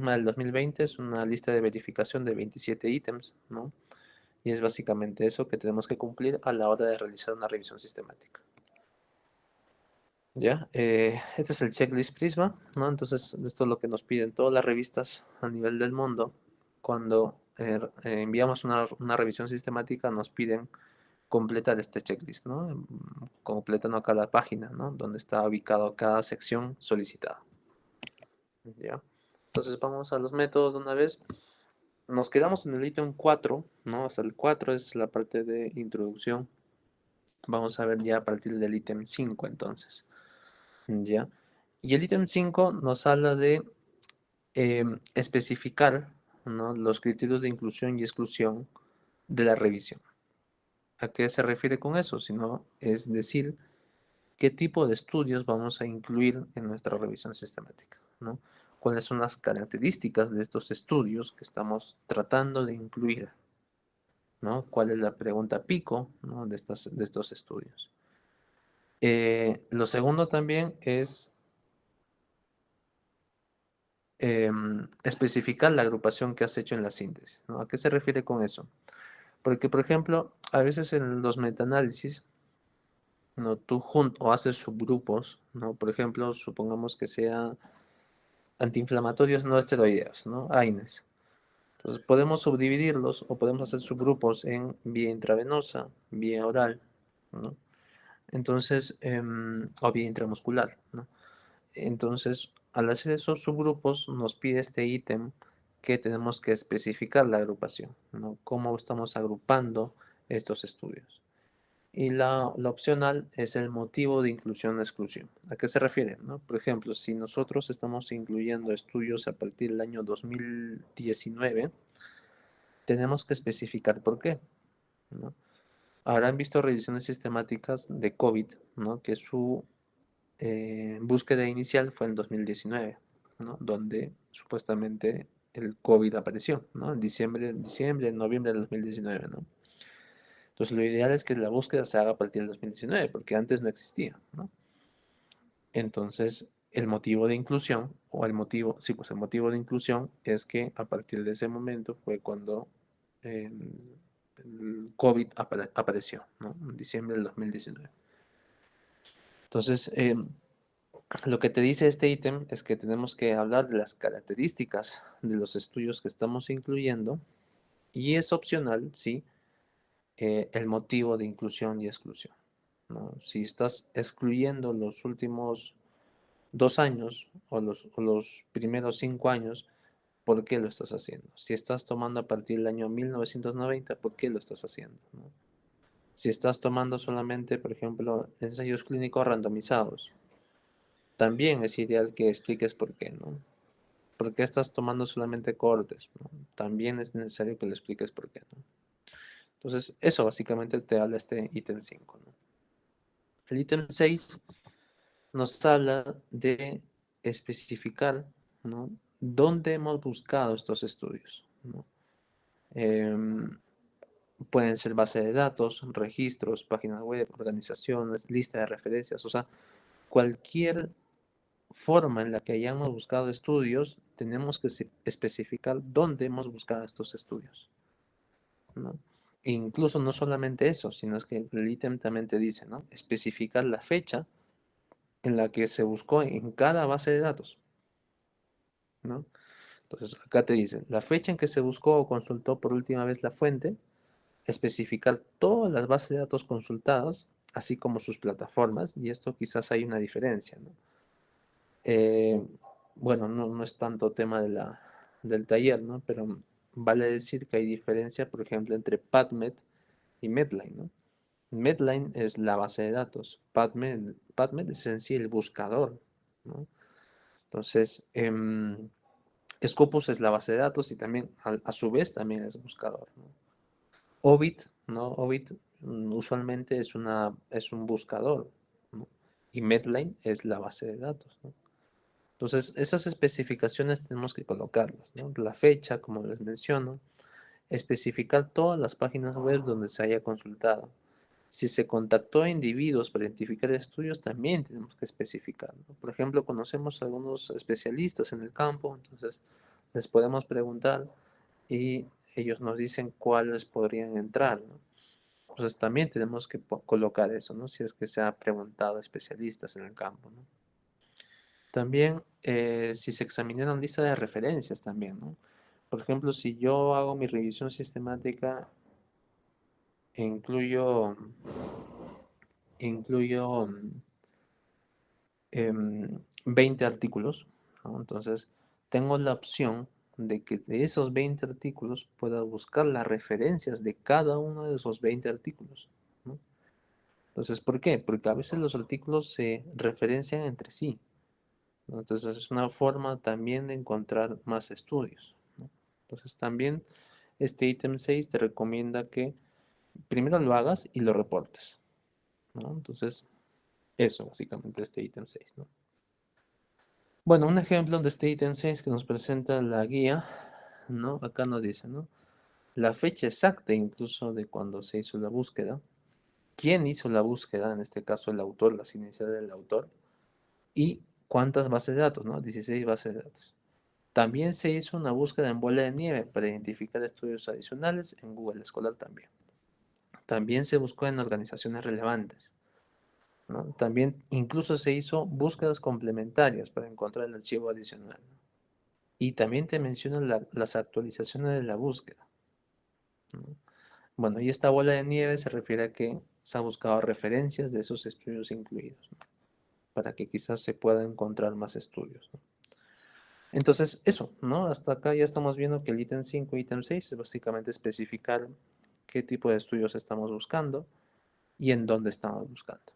del 2020 es una lista de verificación de 27 ítems, ¿no? Y es básicamente eso que tenemos que cumplir a la hora de realizar una revisión sistemática. ¿Ya? Este es el checklist Prisma, ¿no? Entonces, esto es lo que nos piden todas las revistas a nivel del mundo. Cuando enviamos una revisión sistemática, nos piden completar este checklist, ¿no? Completando cada página, ¿no? Donde está ubicado cada sección solicitada. ¿Ya? Entonces, vamos a los métodos de una vez. Nos quedamos en el ítem 4, ¿no? Hasta el 4 es la parte de introducción. Vamos a ver ya a partir del ítem 5 entonces. ¿Ya? Y el ítem 5 nos habla de especificar, ¿no? Los criterios de inclusión y exclusión de la revisión. ¿A qué se refiere con eso? Sino, es decir, qué tipo de estudios vamos a incluir en nuestra revisión sistemática, ¿no? ¿Cuáles son las características de estos estudios que estamos tratando de incluir? ¿No? ¿Cuál es la pregunta pico, ¿no? de estos estudios? Lo segundo también es especificar la agrupación que has hecho en la síntesis, ¿no? ¿A qué se refiere con eso? Porque, por ejemplo, a veces en los metaanálisis, ¿no? Tú o haces subgrupos, ¿no? Por ejemplo, supongamos que sea antiinflamatorios no esteroideos, ¿no? AINES. Entonces, podemos subdividirlos o podemos hacer subgrupos en vía intravenosa, vía oral, ¿no? Entonces, o vía intramuscular, ¿no? Entonces, al hacer esos subgrupos, nos pide este ítem que tenemos que especificar la agrupación, ¿no? Cómo estamos agrupando estos estudios. Y la opcional es el motivo de inclusión-exclusión. ¿A qué se refiere, no? Por ejemplo, si nosotros estamos incluyendo estudios a partir del año 2019, tenemos que especificar por qué, ¿no? Habrán visto revisiones sistemáticas de COVID, ¿no? Que su búsqueda inicial fue en 2019, ¿no? Donde supuestamente el COVID apareció, ¿no? En noviembre del 2019, ¿no? Entonces lo ideal es que la búsqueda se haga a partir del 2019, porque antes no existía, ¿no? Entonces el motivo de inclusión, o el motivo, sí, pues el motivo de inclusión es que a partir de ese momento fue cuando eh, el COVID apareció, ¿no? En diciembre del 2019. Entonces, lo que te dice este ítem es que tenemos que hablar de las características de los estudios que estamos incluyendo y es opcional, sí, el motivo de inclusión y exclusión, ¿no? Si estás excluyendo los últimos 2 años o los primeros 5 años, ¿por qué lo estás haciendo? Si estás tomando a partir del año 1990, ¿por qué lo estás haciendo? ¿No? Si estás tomando solamente, por ejemplo, ensayos clínicos randomizados, también es ideal que expliques por qué, ¿no? ¿Por qué estás tomando solamente cortes, ¿no? También es necesario que le expliques por qué, ¿no? Entonces, eso básicamente te habla este ítem 5, ¿no? El ítem 6 nos habla de especificar, ¿no? ¿Dónde hemos buscado estos estudios, ¿no? Em, Pueden ser base de datos, registros, páginas web, organizaciones, lista de referencias, o sea, cualquier forma en la que hayamos buscado estudios, tenemos que especificar dónde hemos buscado estos estudios, ¿no? E incluso no solamente eso, sino es que el ítem también te dice, ¿no? Especificar la fecha en la que se buscó en cada base de datos, ¿no? Entonces, acá te dice, la fecha en que se buscó o consultó por última vez la fuente, especificar todas las bases de datos consultadas, así como sus plataformas, y esto quizás hay una diferencia, ¿no? Eh, bueno, no es tanto tema del taller, ¿no? Pero vale decir que hay diferencia, por ejemplo, entre PubMed y Medline, ¿no? Medline es la base de datos, PubMed es en sí el buscador, ¿no? Entonces, Scopus es la base de datos y también a su vez también es buscador, ¿no? Ovid, ¿no? Ovid usualmente es un buscador, ¿no? Y Medline es la base de datos, ¿no? Entonces, esas especificaciones tenemos que colocarlas, ¿no? La fecha, como les menciono, especificar todas las páginas web donde se haya consultado. Si se contactó a individuos para identificar estudios, también tenemos que especificar, ¿no? Por ejemplo, conocemos a algunos especialistas en el campo, entonces les podemos preguntar y ellos nos dicen cuáles podrían entrar, ¿no? Entonces también tenemos que colocar eso, ¿no? Si es que se ha preguntado a especialistas en el campo, ¿no? También si se examinaron listas de referencias también, ¿no? Por ejemplo, si yo hago mi revisión sistemática e incluyo 20 artículos, ¿no? Entonces, tengo la opción de que de esos 20 artículos pueda buscar las referencias de cada uno de esos 20 artículos, ¿no? Entonces, ¿por qué? Porque a veces los artículos se referencian entre sí, ¿no? Entonces, es una forma también de encontrar más estudios, ¿no? Entonces, también este ítem 6 te recomienda que primero lo hagas y lo reportes, ¿no? Entonces, eso básicamente este ítem 6, ¿no? Bueno, un ejemplo de este ítem 6 que nos presenta la guía, ¿no? Acá nos dice, ¿no? La fecha exacta incluso de cuando se hizo la búsqueda, quién hizo la búsqueda, en este caso el autor, las iniciales del autor, y cuántas bases de datos, ¿no? 16 bases de datos. También se hizo una búsqueda en bola de nieve para identificar estudios adicionales en Google Scholar también. También se buscó en organizaciones relevantes, ¿no? También incluso se hizo búsquedas complementarias para encontrar el archivo adicional, ¿no? Y también te mencionan las actualizaciones de la búsqueda, ¿no? Bueno, y esta bola de nieve se refiere a que se ha buscado referencias de esos estudios incluidos, ¿no? Para que quizás se pueda encontrar más estudios, ¿no? Entonces, eso, ¿no? Hasta acá ya estamos viendo que el ítem 5 y ítem 6 es básicamente especificar qué tipo de estudios estamos buscando y en dónde estamos buscando,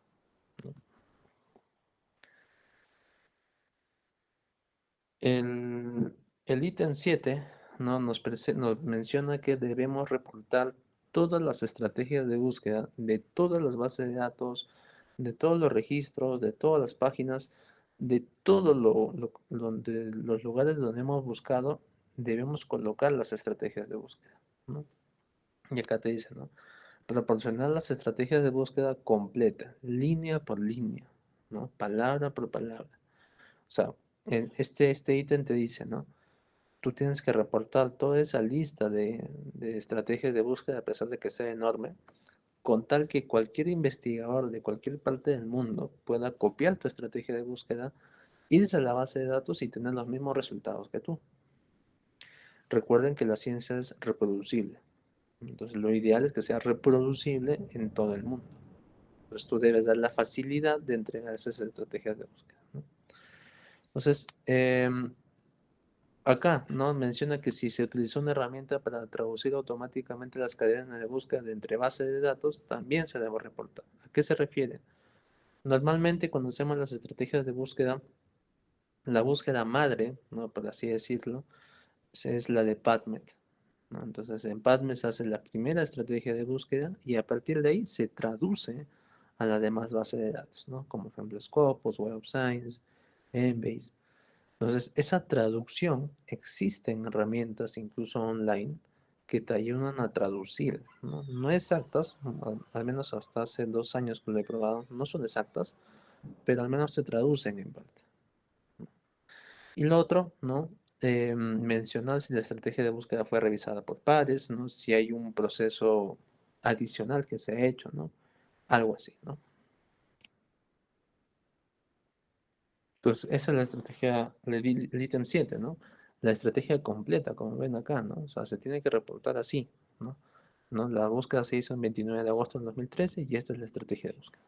¿no? El, el ítem 7, ¿no? Nos menciona que debemos reportar todas las estrategias de búsqueda de todas las bases de datos, de todos los registros, de todas las páginas, de todos donde, los lugares donde hemos buscado, debemos colocar las estrategias de búsqueda, ¿no? Y acá te dice, ¿no? Proporcionar las estrategias de búsqueda completa, línea por línea, ¿no? Palabra por palabra. O sea, este ítem te dice, ¿no? Tú tienes que reportar toda esa lista de estrategias de búsqueda, a pesar de que sea enorme, con tal que cualquier investigador de cualquier parte del mundo pueda copiar tu estrategia de búsqueda, irse a la base de datos y tener los mismos resultados que tú. Recuerden que la ciencia es reproducible. Entonces, lo ideal es que sea reproducible en todo el mundo. Entonces, tú debes dar la facilidad de entregar esas estrategias de búsqueda, ¿no? Entonces, acá, ¿no? Menciona que si se utilizó una herramienta para traducir automáticamente las cadenas de búsqueda de entre bases de datos, también se debe reportar. ¿A qué se refiere? Normalmente cuando hacemos las estrategias de búsqueda, la búsqueda madre, ¿no? Por así decirlo, es la de PubMed, ¿no? Entonces en PubMed se hace la primera estrategia de búsqueda y a partir de ahí se traduce a las demás bases de datos, ¿no? Como por ejemplo Scopus, Web of Science, Embase. Entonces, esa traducción existe en herramientas incluso online que te ayudan a traducir, ¿no? No exactas, al menos hasta hace 2 años que lo he probado, no son exactas, pero al menos te traducen en parte. Y lo otro, ¿no? Mencionar si la estrategia de búsqueda fue revisada por pares, ¿no? Si hay un proceso adicional que se ha hecho, ¿no? Algo así, ¿no? Entonces, esa es la estrategia, el ítem 7, ¿no? La estrategia completa, como ven acá, ¿no? O sea, se tiene que reportar así, ¿no? ¿No? La búsqueda se hizo el 29 de agosto del 2013 y esta es la estrategia de búsqueda.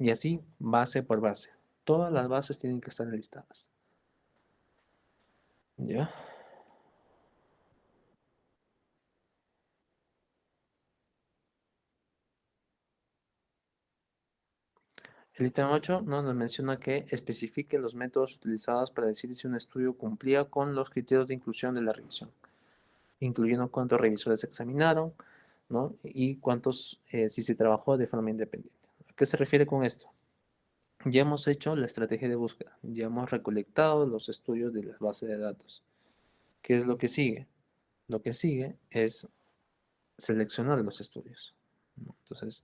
Y así, base por base. Todas las bases tienen que estar listadas. ¿Ya? El ítem 8, ¿no? Nos menciona que especifique los métodos utilizados para decir si un estudio cumplía con los criterios de inclusión de la revisión, incluyendo cuántos revisores se examinaron, ¿no? Y cuántos, si se trabajó de forma independiente. ¿A qué se refiere con esto? Ya hemos hecho la estrategia de búsqueda, ya hemos recolectado los estudios de las bases de datos. ¿Qué es lo que sigue? Lo que sigue es seleccionar los estudios, ¿no? Entonces,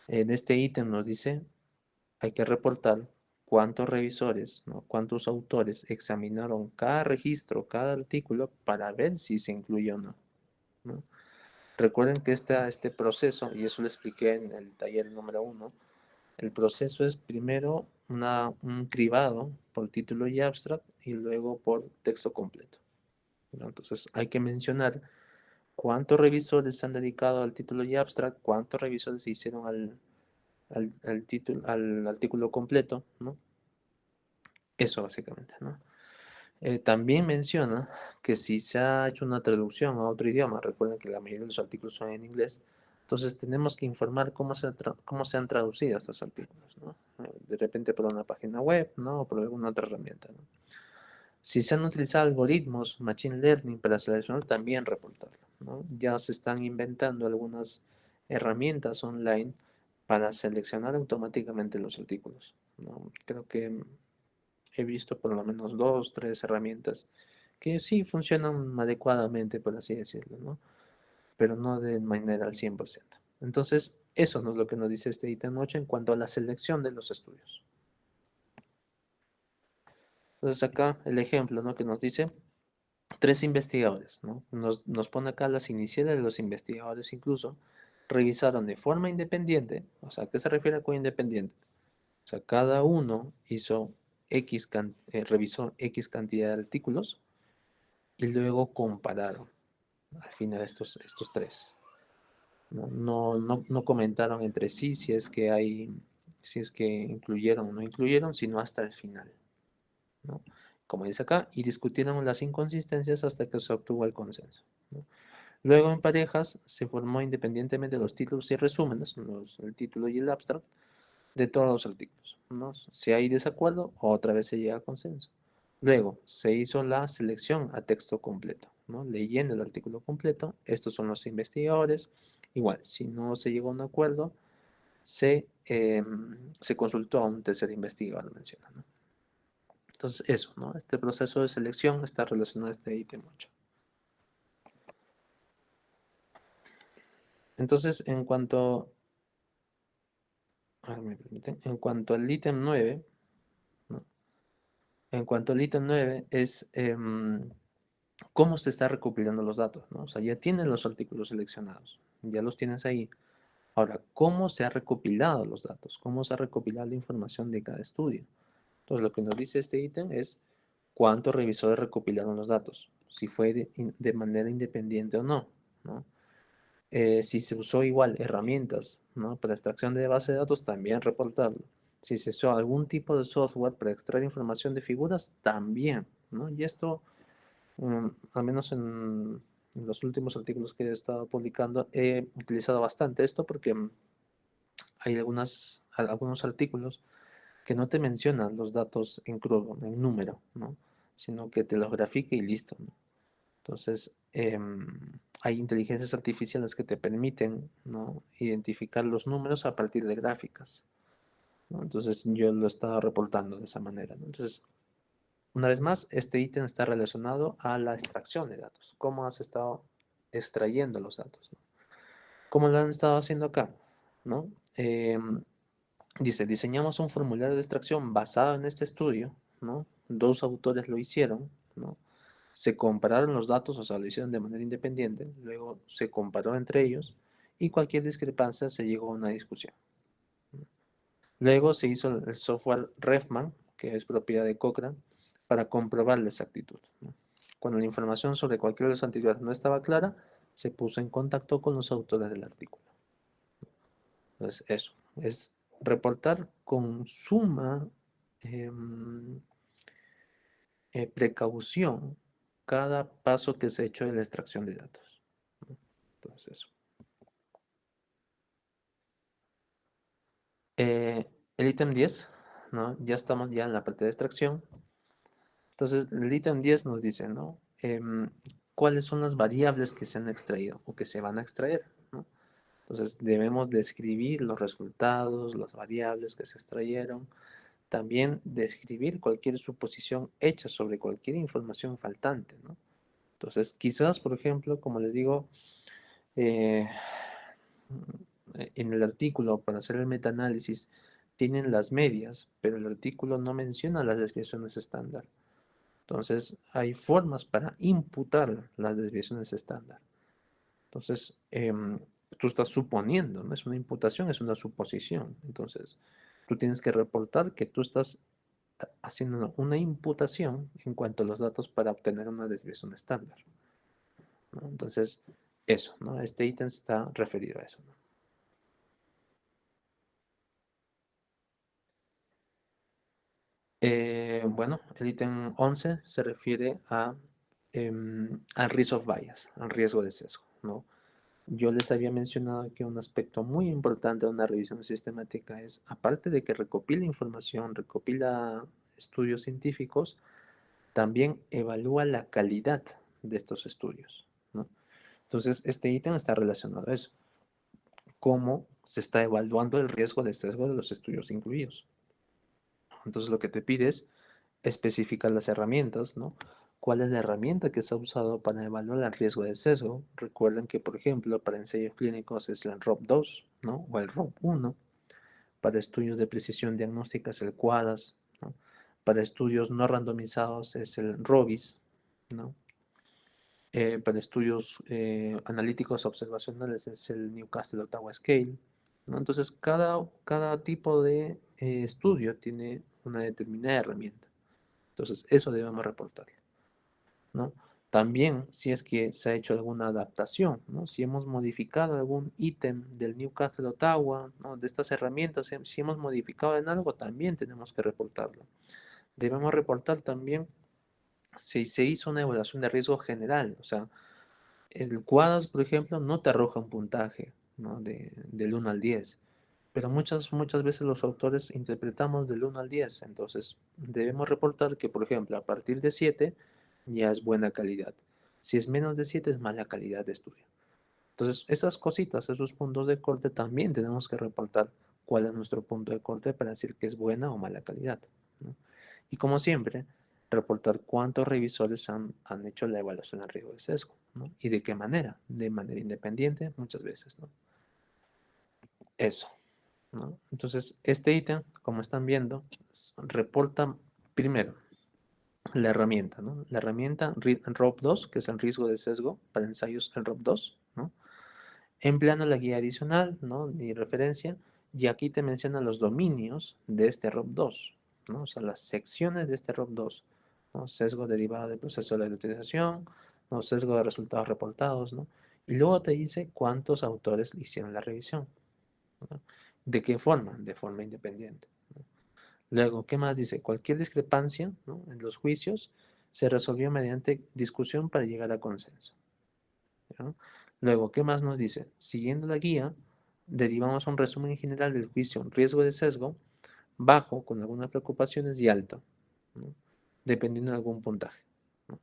en este ítem nos dice, hay que reportar cuántos revisores, ¿no? Cuántos autores examinaron cada registro, cada artículo para ver si se incluye o no, ¿no? Recuerden que este proceso, y eso lo expliqué en el taller número 1, el proceso es primero un cribado por título y abstract y luego por texto completo, ¿no? Entonces hay que mencionar cuántos revisores se han dedicado al título y abstract, cuántos revisores se hicieron al título, al artículo completo, ¿no? Eso básicamente, ¿no? También menciona que si se ha hecho una traducción a otro idioma, recuerden que la mayoría de los artículos son en inglés, entonces tenemos que informar cómo se han traducido estos artículos, ¿no? De repente por una página web, ¿no? O por alguna otra herramienta, ¿no? Si se han utilizado algoritmos, machine learning para seleccionar, también reportarlo, ¿no? Ya se están inventando algunas herramientas online para seleccionar automáticamente los artículos, ¿no? Creo que he visto por lo menos dos, tres herramientas que sí funcionan adecuadamente, por así decirlo, ¿no? Pero no de manera al 100%. Entonces, eso no es lo que nos dice este ítem 8 en cuanto a la selección de los estudios. Entonces, acá el ejemplo, ¿no? Que nos dice tres investigadores, ¿no? Nos pone acá las iniciales de los investigadores incluso, revisaron de forma independiente, o sea, ¿a qué se refiere con independiente? O sea, cada uno hizo revisó X cantidad de artículos y luego compararon al final estos tres. No comentaron entre sí si es que incluyeron o no incluyeron, sino hasta el final, ¿no? Como dice acá, y discutieron las inconsistencias hasta que se obtuvo el consenso, ¿no? Luego en parejas se formó independientemente los títulos y resúmenes, el título y el abstract, de todos los artículos, ¿no? Si hay desacuerdo, otra vez se llega a consenso. Luego se hizo la selección a texto completo, ¿no? Leyendo el artículo completo, estos son los investigadores. Igual, si no se llegó a un acuerdo, se consultó a un tercer investigador, menciona, ¿no? Entonces, eso, ¿no? Este proceso de selección está relacionado a este ítem 8. Entonces, me permiten, en cuanto al ítem 9, ¿no? En cuanto al ítem 9 es cómo se está recopilando los datos, ¿no? O sea, ya tienes los artículos seleccionados, ya los tienes ahí. Ahora, ¿cómo se ha recopilado los datos? ¿Cómo se ha recopilado la información de cada estudio? Entonces, lo que nos dice este ítem es cuántos revisores recopilaron los datos, si fue de manera independiente o no, ¿no? Si se usó igual herramientas, ¿no? Para extracción de base de datos, también reportarlo. Si se usó algún tipo de software para extraer información de figuras, también, ¿no? Y esto, al menos en los últimos artículos que he estado publicando, he utilizado bastante esto porque hay algunos artículos que no te mencionan los datos en crudo, en número, ¿no? Sino que te los grafica y listo, ¿no? Entonces, hay inteligencias artificiales que te permiten, ¿no? Identificar los números a partir de gráficas, ¿no? Entonces, yo lo estaba reportando de esa manera, ¿no? Entonces, una vez más, este ítem está relacionado a la extracción de datos. ¿Cómo has estado extrayendo los datos, ¿no? ¿Cómo lo han estado haciendo acá, ¿no? Dice, diseñamos un formulario de extracción basado en este estudio, ¿no? Dos autores lo hicieron, ¿no? Se compararon los datos, o sea, lo hicieron de manera independiente, luego se comparó entre ellos y cualquier discrepancia se llegó a una discusión. Luego se hizo el software Refman, que es propiedad de Cochrane, para comprobar la exactitud, ¿no? Cuando la información sobre cualquiera de los anteriores no estaba clara, se puso en contacto con los autores del artículo. Entonces, eso es reportar con suma em, precaución cada paso que se ha hecho de la extracción de datos, ¿no? Entonces, eso. El ítem 10, ¿no? Ya estamos ya en la parte de extracción. Entonces, el ítem 10 nos dice, ¿no? ¿Cuáles son las variables que se han extraído o que se van a extraer, ¿no? Entonces, debemos describir los resultados, las variables que se extrayeron. También describir cualquier suposición hecha sobre cualquier información faltante, ¿no? Entonces, quizás, por ejemplo, como les digo, eh, en el artículo para hacer el metaanálisis, tienen las medias, pero el artículo no menciona las desviaciones estándar. Entonces, hay formas para imputar las desviaciones estándar. Entonces, tú estás suponiendo, no es una imputación, es una suposición. Entonces, tú tienes que reportar que tú estás haciendo una imputación en cuanto a los datos para obtener una desviación estándar, ¿no? Entonces, eso, ¿no? Este ítem está referido a eso, ¿no? Bueno, el ítem 11 se refiere al risk of bias, al riesgo de sesgo, ¿no? Yo les había mencionado que un aspecto muy importante de una revisión sistemática es, aparte de que recopila información, recopila estudios científicos, también evalúa la calidad de estos estudios, ¿no? Entonces, este ítem está relacionado a eso, cómo se está evaluando el riesgo de sesgo de los estudios incluidos. Entonces, lo que te pide es especificar las herramientas, ¿no? ¿Cuál es la herramienta que se ha usado para evaluar el riesgo de sesgo? Recuerden que, por ejemplo, para ensayos clínicos es el ROP2, ¿no? O el ROP1. Para estudios de precisión diagnóstica es el QUADAS, ¿no? Para estudios no randomizados es el ROBIS, ¿no? Para estudios analíticos observacionales es el Newcastle Ottawa Scale, ¿no? Entonces, cada tipo de estudio tiene una determinada herramienta. Entonces, eso debemos reportar, ¿no? También, si es que se ha hecho alguna adaptación, ¿no? Si hemos modificado algún ítem del Newcastle Ottawa, ¿no? De estas herramientas, si hemos modificado en algo, también tenemos que reportarlo. Debemos reportar también si se hizo una evaluación de riesgo general, o sea, el Quadas, por ejemplo, no te arroja un puntaje, ¿no? Del 1 al 10, pero muchas veces los autores interpretamos del 1 al 10, entonces debemos reportar que, por ejemplo, a partir de 7 ya es buena calidad. Si es menos de 7 es mala calidad de estudio. Entonces, esas cositas, esos puntos de corte, también tenemos que reportar cuál es nuestro punto de corte para decir que es buena o mala calidad, ¿no? Y como siempre, reportar cuántos revisores han hecho la evaluación al riesgo de sesgo, ¿no? Y de qué manera, de manera independiente muchas veces, ¿no? Eso, ¿no? Entonces, este ítem, como están viendo, reporta primero la herramienta, ¿no? La herramienta ROP2, que es el riesgo de sesgo para ensayos en ROP2, ¿no? Empleando la guía adicional, ¿no? Y referencia, y aquí te menciona los dominios de este ROP2, ¿no? O sea, las secciones de este ROP2, ¿no? Sesgo derivado del proceso de la utilización, ¿no? Sesgo de resultados reportados, ¿no? Y luego te dice cuántos autores hicieron la revisión, ¿no? ¿De qué forma? De forma independiente, ¿no? Luego, ¿qué más dice? Cualquier discrepancia, ¿no? En los juicios se resolvió mediante discusión para llegar a consenso, ¿no? Luego, ¿qué más nos dice? Siguiendo la guía, derivamos un resumen general del juicio, riesgo de sesgo, bajo, con algunas preocupaciones, y alto, ¿no? Dependiendo de algún puntaje, ¿no?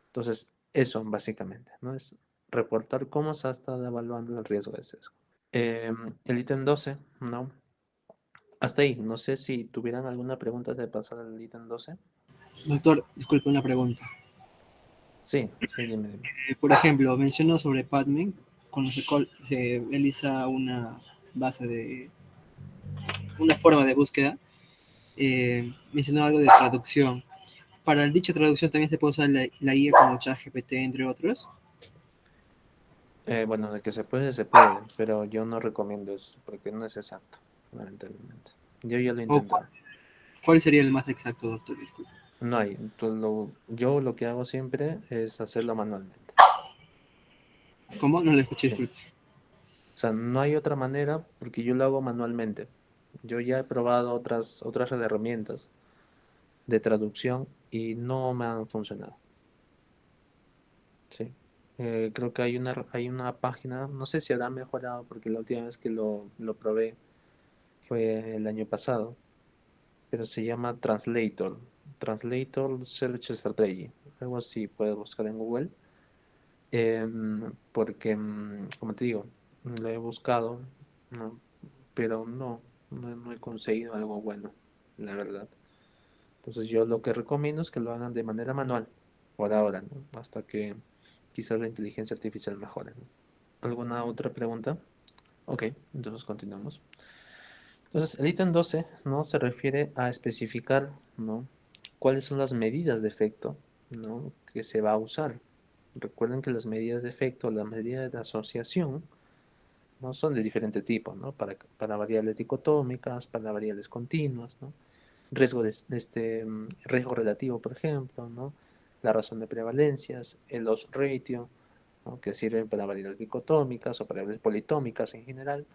Entonces, eso básicamente, ¿no? Es reportar cómo se ha estado evaluando el riesgo de sesgo. El ítem 12, ¿no? Hasta ahí, no sé si tuvieran alguna pregunta de pasar al ítem 12. Doctor, disculpe una pregunta. Sí, sí, dime, dime. Por ejemplo, mencionó sobre PubMed, cuando se realiza una base de, una forma de búsqueda, mencionó algo de traducción. Para dicha traducción también se puede usar la guía como ChatGPT, entre otros. Bueno, de que se puede, pero yo no recomiendo eso porque no es exacto, lamentablemente. Yo ya lo he ¿O intentado. cuál sería el más exacto, doctor? Disculpe. No hay. Yo lo que hago siempre es hacerlo manualmente. ¿Cómo? No le escuché, Sí. disculpe. O sea, no hay otra manera porque yo lo hago manualmente. Yo ya he probado otras herramientas de traducción y no me han funcionado. Sí. Creo que hay una página, no sé si habrá mejorado porque la última vez que lo probé fue el año pasado, pero se llama Translator. Translator Search Strategy. Algo así puedes buscar en Google. Porque, como te digo, lo he buscado, ¿no? Pero no he conseguido algo bueno, la verdad. Entonces yo lo que recomiendo es que lo hagan de manera manual, por ahora, ¿no? Hasta que quizás la inteligencia artificial mejore, ¿no? ¿Alguna otra pregunta? Ok, entonces continuamos. Entonces, el ítem 12, ¿no? Se refiere a especificar, ¿no? cuáles son las medidas de efecto, ¿no? que se va a usar. Recuerden que las medidas de efecto, las medidas de asociación, ¿no? son de diferente tipo, ¿no? Para variables dicotómicas, para variables continuas, ¿no? Riesgo relativo, por ejemplo, ¿no? La razón de prevalencias, el loss ratio, ¿no? que sirven para variables dicotómicas o para variables politómicas en general.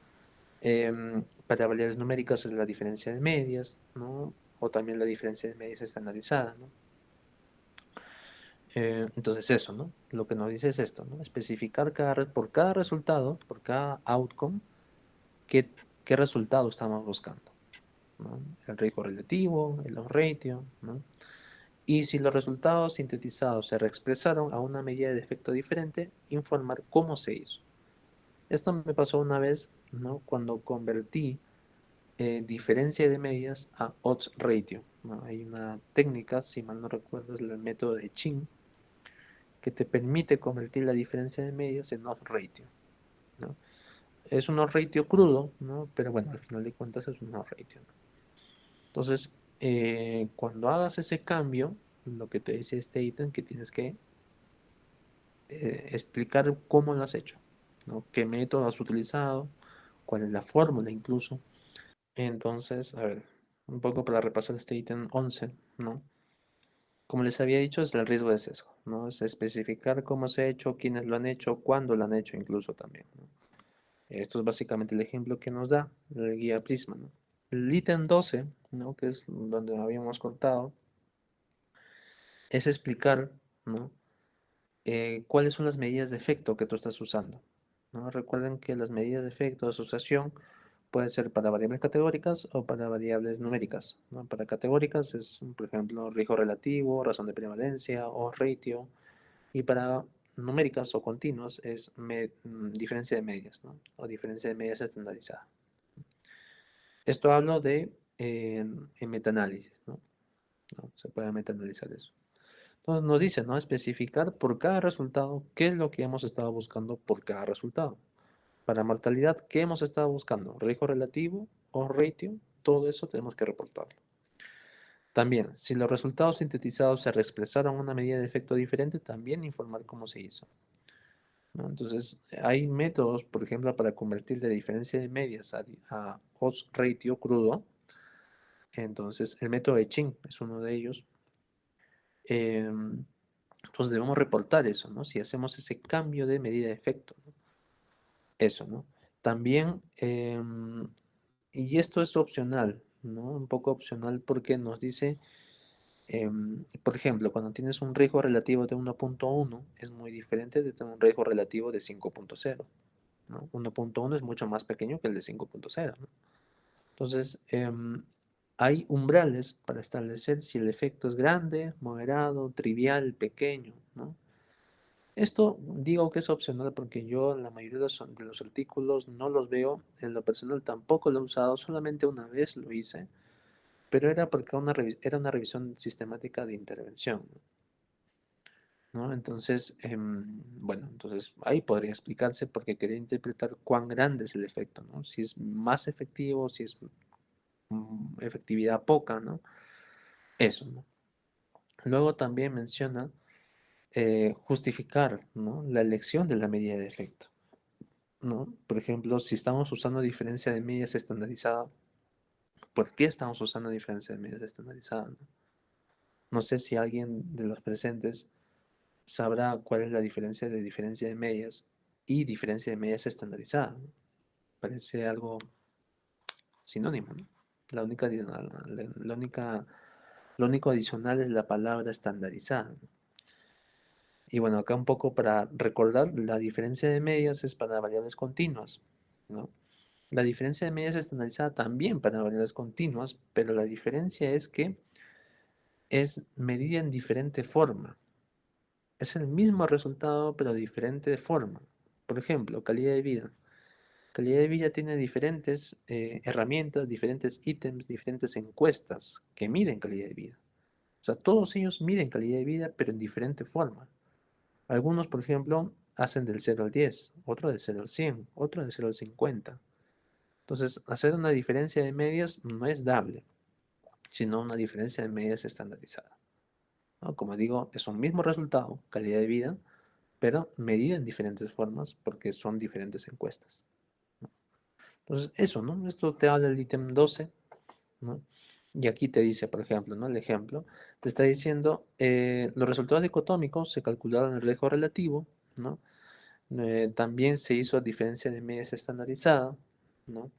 Para variables numéricas es la diferencia de medias, ¿no? O también la diferencia de medias estandarizada, ¿no? Entonces eso, ¿no? Lo que nos dice es esto, ¿no? Especificar por cada resultado, por cada outcome, qué, qué resultado estamos buscando, ¿no? El riesgo relativo, el loss ratio, ¿no? Y si los resultados sintetizados se reexpresaron a una medida de efecto diferente, informar cómo se hizo. Esto me pasó una vez, ¿no? Cuando convertí diferencia de medias a odds ratio, ¿no? Hay una técnica, si mal no recuerdo, es el método de Chin, que te permite convertir la diferencia de medias en odds ratio, ¿no? Es un odds ratio crudo, ¿no? Pero bueno, al final de cuentas es un odds ratio, ¿no? Entonces, cuando hagas ese cambio, lo que te dice este ítem que tienes que explicar cómo lo has hecho, ¿no? ¿Qué método has utilizado? ¿Cuál es la fórmula incluso? Entonces, a ver, un poco para repasar este ítem 11, ¿no? Como les había dicho, es el riesgo de sesgo, ¿no? Es especificar cómo se ha hecho, quiénes lo han hecho, cuándo lo han hecho incluso también, ¿no? Esto es básicamente el ejemplo que nos da la guía Prisma, ¿no? El ítem 12, ¿no? Que es donde habíamos cortado, es explicar, ¿no? Cuáles son las medidas de efecto que tú estás usando, ¿no? Recuerden que las medidas de efecto de asociación pueden ser para variables categóricas o para variables numéricas, ¿no? Para categóricas es, por ejemplo, riesgo relativo, razón de prevalencia o ratio, y para numéricas o continuas es diferencia de medias, ¿no? O diferencia de medias estandarizada. Esto hablo de en metaanálisis, ¿no? ¿No? Se puede metaanalizar eso. Entonces nos dice, ¿no? Especificar por cada resultado qué es lo que hemos estado buscando por cada resultado. Para mortalidad, ¿qué hemos estado buscando? Riesgo relativo o ratio, todo eso tenemos que reportarlo. También, si los resultados sintetizados se reexpresaron a una medida de efecto diferente, también informar cómo se hizo, ¿no? Entonces, hay métodos, por ejemplo, para convertir la diferencia de medias a odds ratio crudo. Entonces, el método de Ching es uno de ellos. Entonces, debemos reportar eso, ¿no? Si hacemos ese cambio de medida de efecto, ¿no? Eso, ¿no? También, y esto es opcional, ¿no? Un poco opcional porque nos dice, por ejemplo, cuando tienes un riesgo relativo de 1.1 es muy diferente de tener un riesgo relativo de 5.0, ¿no? 1.1 es mucho más pequeño que el de 5.0, ¿no? Entonces, hay umbrales para establecer si el efecto es grande, moderado, trivial, pequeño, ¿no? Esto digo que es opcional porque yo en la mayoría de los artículos no los veo, en lo personal tampoco lo he usado, solamente una vez lo hice, pero era porque era una revisión sistemática de intervención, ¿no? Entonces, bueno, entonces ahí podría explicarse porque quería interpretar cuán grande es el efecto, ¿no? Si es más efectivo, si es efectividad poca, ¿no? Eso, ¿no? Luego también menciona justificar, ¿no? La elección de la medida de efecto, ¿no? Por ejemplo, si estamos usando diferencia de medias estandarizada, ¿por qué estamos usando diferencia de medias estandarizada? No sé si alguien de los presentes sabrá cuál es la diferencia de medias y diferencia de medias estandarizada, ¿no? Parece algo sinónimo, ¿no? La única, la única, lo único adicional es la palabra estandarizada, ¿no? Y bueno, acá un poco para recordar, la diferencia de medias es para variables continuas, ¿no? La diferencia de medias estandarizada también para variables continuas, pero la diferencia es que es medida en diferente forma. Es el mismo resultado, pero diferente de forma. Por ejemplo, calidad de vida. Calidad de vida tiene diferentes herramientas, diferentes ítems, diferentes encuestas que miden calidad de vida. O sea, todos ellos miden calidad de vida, pero en diferente forma. Algunos, por ejemplo, hacen del 0 al 10, otro del 0 al 100, otro del 0 al 50. Entonces, hacer una diferencia de medias no es dable, sino una diferencia de medias estandarizada, ¿no? Como digo, es un mismo resultado, calidad de vida, pero medida en diferentes formas porque son diferentes encuestas, ¿no? Entonces, eso, ¿no? Esto te habla el ítem 12, ¿no? Y aquí te dice, por ejemplo, ¿no? El ejemplo, te está diciendo, los resultados dicotómicos se calcularon en el riesgo relativo, ¿no? También se hizo diferencia de medias estandarizada, ¿no?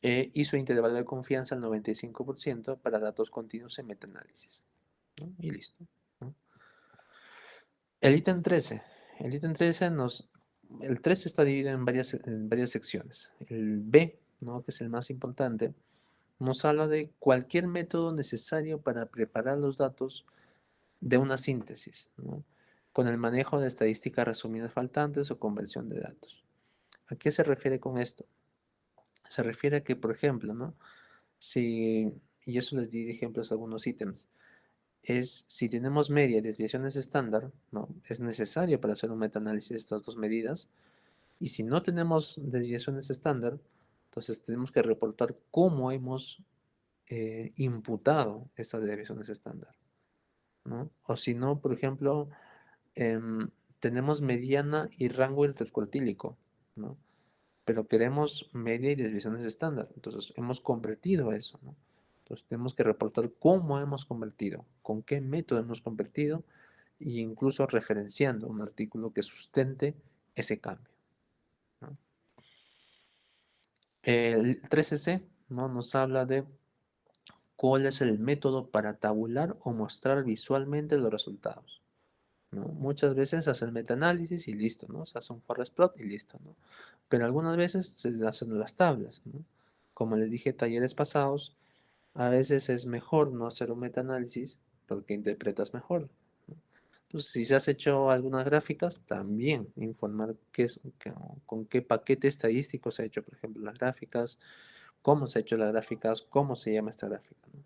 Hizo intervalo de confianza al 95% para datos continuos en metaanálisis, ¿no? Y listo, ¿no? El ítem 13. El ítem 13 El 13 está dividido en varias secciones. El B, ¿no? Que es el más importante, nos habla de cualquier método necesario para preparar los datos de una síntesis, ¿no? Con el manejo de estadísticas resumidas faltantes o conversión de datos. ¿A qué se refiere con esto? Se refiere a que, por ejemplo, ¿no? Si, y eso les di de ejemplos a algunos ítems, es si tenemos media y desviaciones estándar, ¿no? Es necesario para hacer un metaanálisis de estas dos medidas, y si no tenemos desviaciones estándar, entonces tenemos que reportar cómo hemos imputado estas desviaciones estándar, ¿no? O si no, por ejemplo, em, tenemos mediana y rango intercuartílico, ¿no? Pero queremos media y desviaciones estándar. Entonces, hemos convertido eso, ¿no? Entonces, tenemos que reportar cómo hemos convertido, con qué método hemos convertido, e incluso referenciando un artículo que sustente ese cambio, ¿no? El 13C, ¿no? Nos habla de cuál es el método para tabular o mostrar visualmente los resultados, ¿no? Muchas veces se hace el metaanálisis y listo, ¿no? Se hace un forest plot y listo, ¿no? Pero algunas veces se hacen las tablas, ¿no? Como les dije en talleres pasados, a veces es mejor no hacer un metaanálisis porque interpretas mejor, ¿no? Entonces, si se has hecho algunas gráficas, también informar con qué paquete estadístico se ha hecho, por ejemplo, las gráficas, cómo se ha hecho las gráficas, cómo se llama esta gráfica, ¿no?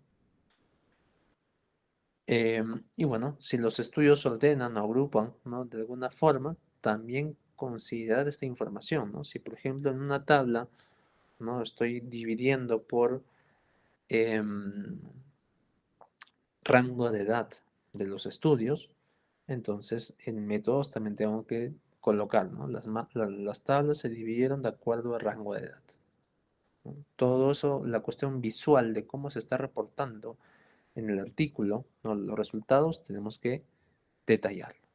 Y bueno, si los estudios ordenan o agrupan, ¿no? De alguna forma, también considerar esta información, ¿no? Si, por ejemplo, en una tabla, ¿no? Estoy dividiendo por em, rango de edad de los estudios, entonces en métodos también tengo que colocar, ¿no? Las tablas se dividieron de acuerdo al rango de edad, ¿no? Todo eso, la cuestión visual de cómo se está reportando en el artículo, ¿no? Los resultados, tenemos que detallarlo,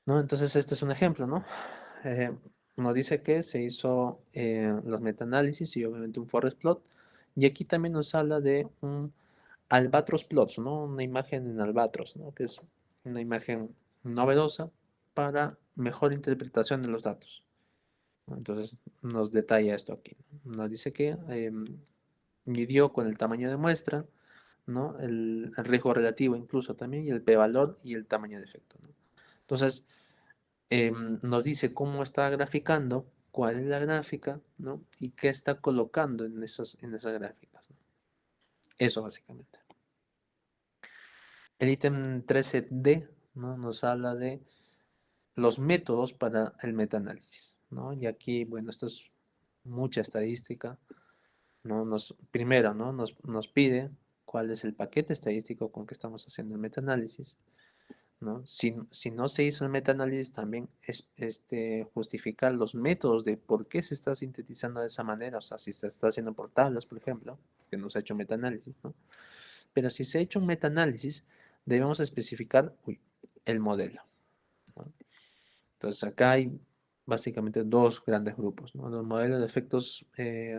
¿no? Entonces este es un ejemplo, ¿no? Eh, Nos dice que se hizo los metaanálisis y obviamente un forest plot, y aquí también nos habla de un albatros plots, ¿no? Una imagen en albatros, ¿no? Que es una imagen novedosa para mejor interpretación de los datos, ¿no? Entonces nos detalla esto aquí, ¿no? Nos dice que midió con el tamaño de muestra, ¿no? El riesgo relativo incluso también, y el p-valor y el tamaño de efecto, ¿no? Entonces, nos dice cómo está graficando, cuál es la gráfica, ¿no? Y qué está colocando en esas gráficas, ¿no? Eso básicamente. El ítem 13D, ¿no? Nos habla de los métodos para el metaanálisis, ¿no? Y aquí, bueno, esto es mucha estadística, ¿no? Primero, ¿no? Nos pide cuál es el paquete estadístico con que estamos haciendo el metaanálisis, ¿no? Si no se hizo el metaanálisis, también es justificar los métodos de por qué se está sintetizando de esa manera, o sea, si se está haciendo por tablas, por ejemplo, que no se ha hecho metaanálisis, ¿no? Pero si se ha hecho un metaanálisis, debemos especificar, el modelo, ¿no? Entonces acá hay básicamente dos grandes grupos, ¿no? Los modelos de efectos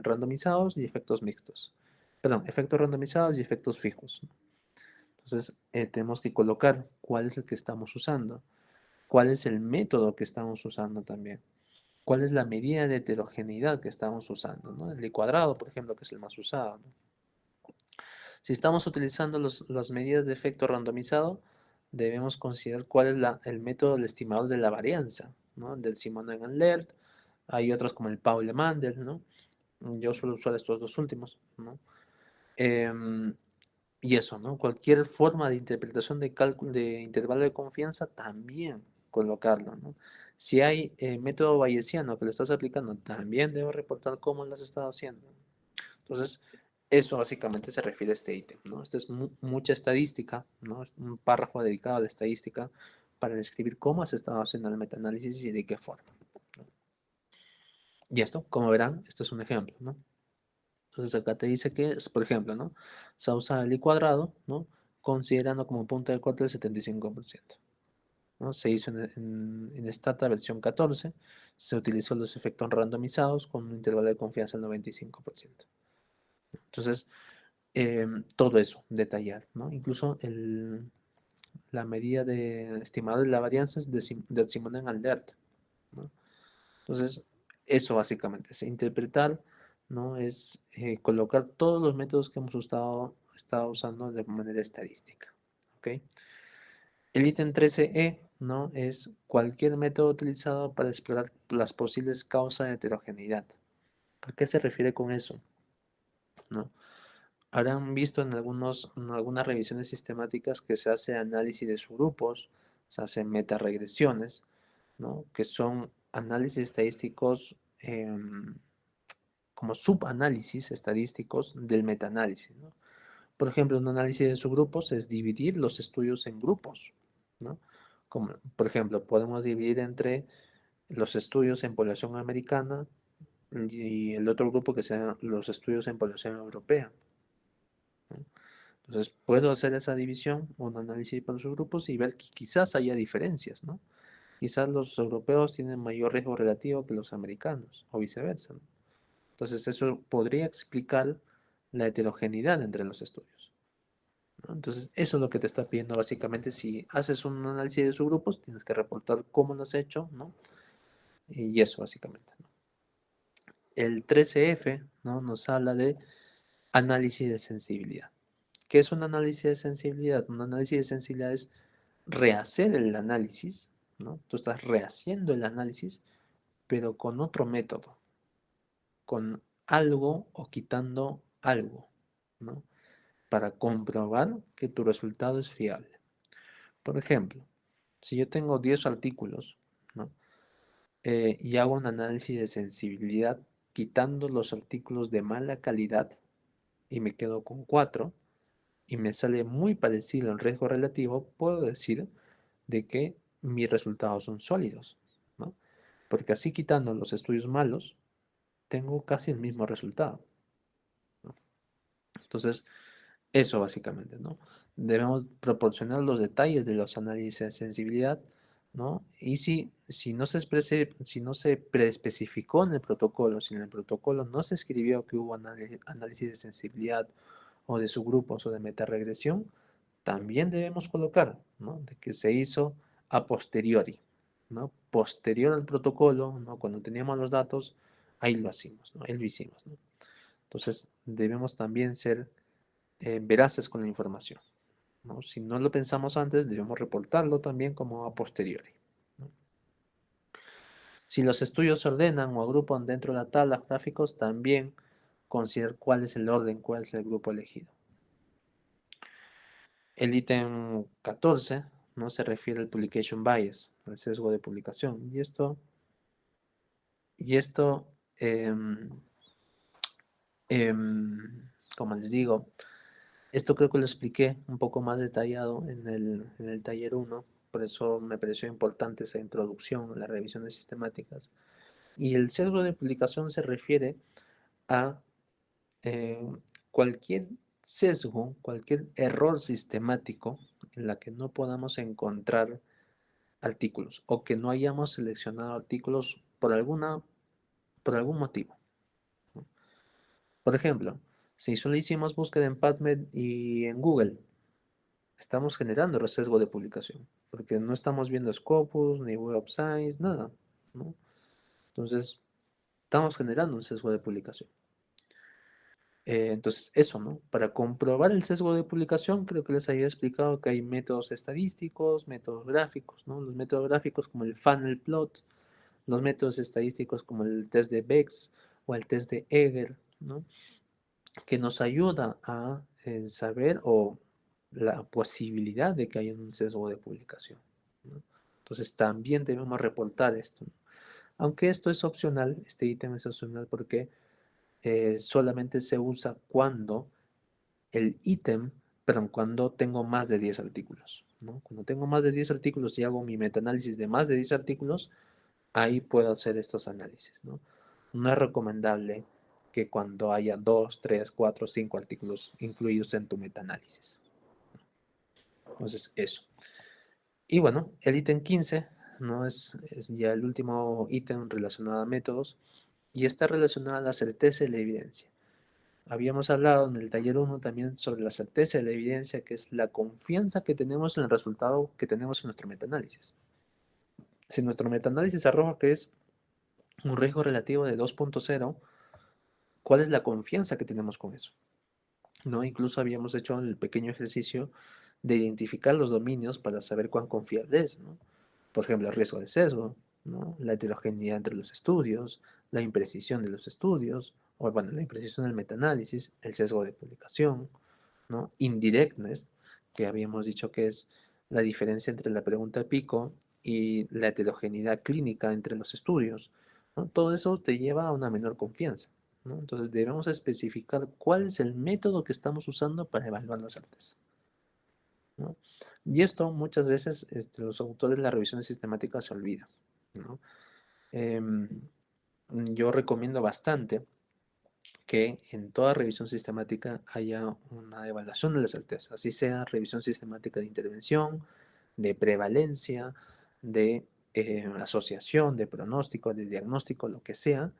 randomizados y efectos mixtos. Perdón, efectos randomizados y efectos fijos, ¿no? Entonces tenemos que colocar cuál es el que estamos usando, cuál es el método que estamos usando también, cuál es la medida de heterogeneidad que estamos usando, ¿no? El de cuadrado, por ejemplo, que es el más usado, ¿no? Si estamos utilizando las medidas de efecto randomizado, debemos considerar cuál es el método del estimador de la varianza, ¿no? Del Simonon and Laird. Hay otros como el Pauli-Mandel, ¿no? Yo suelo usar estos dos últimos, ¿no? Em, y eso, ¿no? Cualquier forma de interpretación de cálculo de intervalo de confianza también colocarlo, ¿no? Si hay método bayesiano que lo estás aplicando, también debes reportar cómo lo has estado haciendo. Entonces, eso básicamente se refiere a este ítem, ¿no? Esta es mucha estadística, ¿no? Es un párrafo dedicado a la estadística para describir cómo has estado haciendo el metaanálisis y de qué forma, ¿no? Y esto, como verán, esto es un ejemplo, ¿no? Entonces acá te dice que, por ejemplo, ¿no? Se usa el I cuadrado, ¿no? Considerando como punto de corte el 75%, ¿no? Se hizo en Stata versión 14, se utilizó los efectos randomizados con un intervalo de confianza del 95%. Entonces, todo eso, detallar, ¿no? Incluso la medida de estimada de la varianza es de Simonen-Aldert, ¿no? Entonces, eso básicamente es interpretar, ¿no? Es colocar todos los métodos que hemos estado usando de manera estadística, ¿ok? El ítem 13E, ¿no? Es cualquier método utilizado para explorar las posibles causas de heterogeneidad. ¿A qué se refiere con eso? ¿No? Habrán visto en algunas revisiones sistemáticas que se hace análisis de subgrupos, se hacen metaregresiones, ¿no? Que son análisis estadísticos como subanálisis estadísticos del metaanálisis, ¿no? Por ejemplo, un análisis de subgrupos es dividir los estudios en grupos, ¿no? Como, por ejemplo, podemos dividir entre los estudios en población americana y el otro grupo que sean los estudios en población europea, ¿no? Entonces, puedo hacer esa división, un análisis para los subgrupos y ver que quizás haya diferencias, ¿no? Quizás los europeos tienen mayor riesgo relativo que los americanos, o viceversa, ¿no? Entonces, eso podría explicar la heterogeneidad entre los estudios, ¿no? Entonces, eso es lo que te está pidiendo básicamente. Si haces un análisis de subgrupos, tienes que reportar cómo lo has hecho, ¿no? Y eso básicamente, ¿no? El 13F, ¿no? Nos habla de análisis de sensibilidad. ¿Qué es un análisis de sensibilidad? Un análisis de sensibilidad es rehacer el análisis, ¿no? Tú estás rehaciendo el análisis, pero con otro método, con algo o quitando algo, ¿no? Para comprobar que tu resultado es fiable. Por ejemplo, si yo tengo 10 artículos, ¿no? Y hago un análisis de sensibilidad quitando los artículos de mala calidad y me quedo con 4 y me sale muy parecido el riesgo relativo, puedo decir de que mis resultados son sólidos, ¿no? Porque así quitando los estudios malos, tengo casi el mismo resultado, ¿no? Entonces, eso básicamente, ¿no? Debemos proporcionar los detalles de los análisis de sensibilidad, ¿no? Y si no se si no se preespecificó en el protocolo, si en el protocolo no se escribió que hubo análisis de sensibilidad o de subgrupos o de metaregresión, también debemos colocar, ¿no? De que se hizo a posteriori, ¿no? Posterior al protocolo, ¿no? Cuando teníamos los datos, ahí lo hicimos, ¿no? Ahí lo hicimos, ¿no? Entonces, debemos también ser veraces con la información, ¿no? Si no lo pensamos antes, debemos reportarlo también como a posteriori, ¿no? Si los estudios se ordenan o agrupan dentro de la tabla de gráficos, también considerar cuál es el orden, cuál es el grupo elegido. El ítem 14, ¿no? Se refiere al publication bias, al sesgo de publicación. Y esto como les digo, esto creo que lo expliqué un poco más detallado en el taller 1, por eso me pareció importante esa introducción a las revisiones sistemáticas. Y el sesgo de publicación se refiere a eh, cualquier sesgo, cualquier error sistemático en la que no podamos encontrar artículos o que no hayamos seleccionado artículos por algún motivo, ¿no? Por ejemplo, si solo hicimos búsqueda en PubMed y en Google, estamos generando el sesgo de publicación, porque no estamos viendo Scopus, ni Web of Science, nada, ¿no? Entonces, estamos generando un sesgo de publicación. Entonces, eso, ¿no? Para comprobar el sesgo de publicación, creo que les había explicado que hay métodos estadísticos, métodos gráficos, ¿no? Los métodos gráficos como el funnel plot, los métodos estadísticos como el test de Bex o el test de Eger, ¿no? Que nos ayuda a saber o la posibilidad de que haya un sesgo de publicación, ¿no? Entonces también debemos reportar esto, ¿no? Aunque esto es opcional, este ítem es opcional porque solamente se usa cuando el ítem, perdón, cuando tengo más de 10 artículos, ¿no? Cuando tengo más de 10 artículos y hago mi metaanálisis de más de 10 artículos, ahí puedo hacer estos análisis, ¿no? No es recomendable que cuando haya 2, 3, 4, 5 artículos incluidos en tu metaanálisis. Entonces, eso. Y bueno, el ítem 15, ¿no? Es ya el último ítem relacionado a métodos y está relacionado a la certeza y la evidencia. Habíamos hablado en el taller 1 también sobre la certeza de la evidencia, que es la confianza que tenemos en el resultado que tenemos en nuestro metaanálisis. Si nuestro metaanálisis arroja que es un riesgo relativo de 2.0, ¿cuál es la confianza que tenemos con eso? ¿No? Incluso habíamos hecho el pequeño ejercicio de identificar los dominios para saber cuán confiable es, ¿no? Por ejemplo, el riesgo de sesgo, ¿no? La heterogeneidad entre los estudios, la imprecisión de los estudios, o bueno, la imprecisión del metaanálisis, el sesgo de publicación, ¿no? Indirectness, que habíamos dicho que es la diferencia entre la pregunta pico y la heterogeneidad clínica entre los estudios, ¿no? Todo eso te lleva a una menor confianza, ¿no? Entonces debemos especificar cuál es el método que estamos usando para evaluar las artes, ¿no? Y esto muchas veces los autores de la revisión sistemática se olvidan, ¿no? Em, yo recomiendo bastante que en toda revisión sistemática haya una evaluación de la certeza, así sea revisión sistemática de intervención, de prevalencia, de asociación, de pronóstico, de diagnóstico, lo que sea,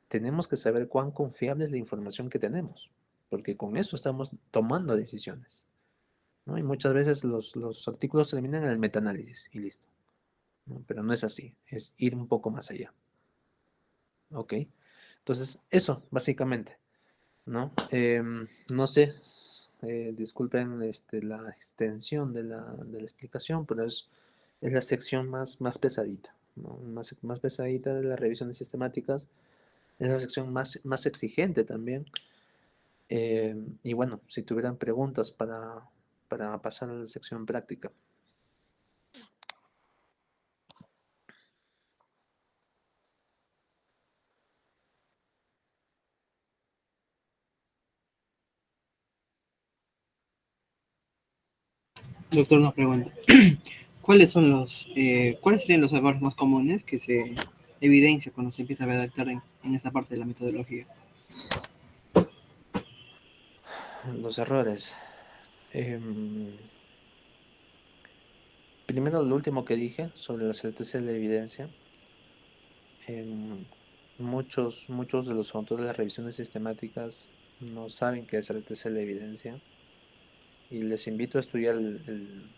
tenemos que saber cuán confiable es la información que tenemos, porque con eso estamos tomando decisiones, ¿no? Y muchas veces los artículos terminan en el metaanálisis y listo, ¿no? Pero no es así, es ir un poco más allá, ¿ok? Entonces, eso, básicamente. ¿No? No sé, disculpen la extensión de la explicación, pero es la sección más pesadita, ¿no? Más pesadita de las revisiones sistemáticas, es la sección más exigente también. Y bueno, si tuvieran preguntas para pasar a la sección práctica. Doctor, una pregunta. ¿Cuáles serían los errores más comunes que se evidencia cuando se empieza a redactar en esta parte de la metodología? Los errores. Em, Primero, lo último que dije sobre la certeza de la evidencia. em, muchos de los autores de las revisiones sistemáticas no saben qué es certeza de la evidencia y les invito a estudiar el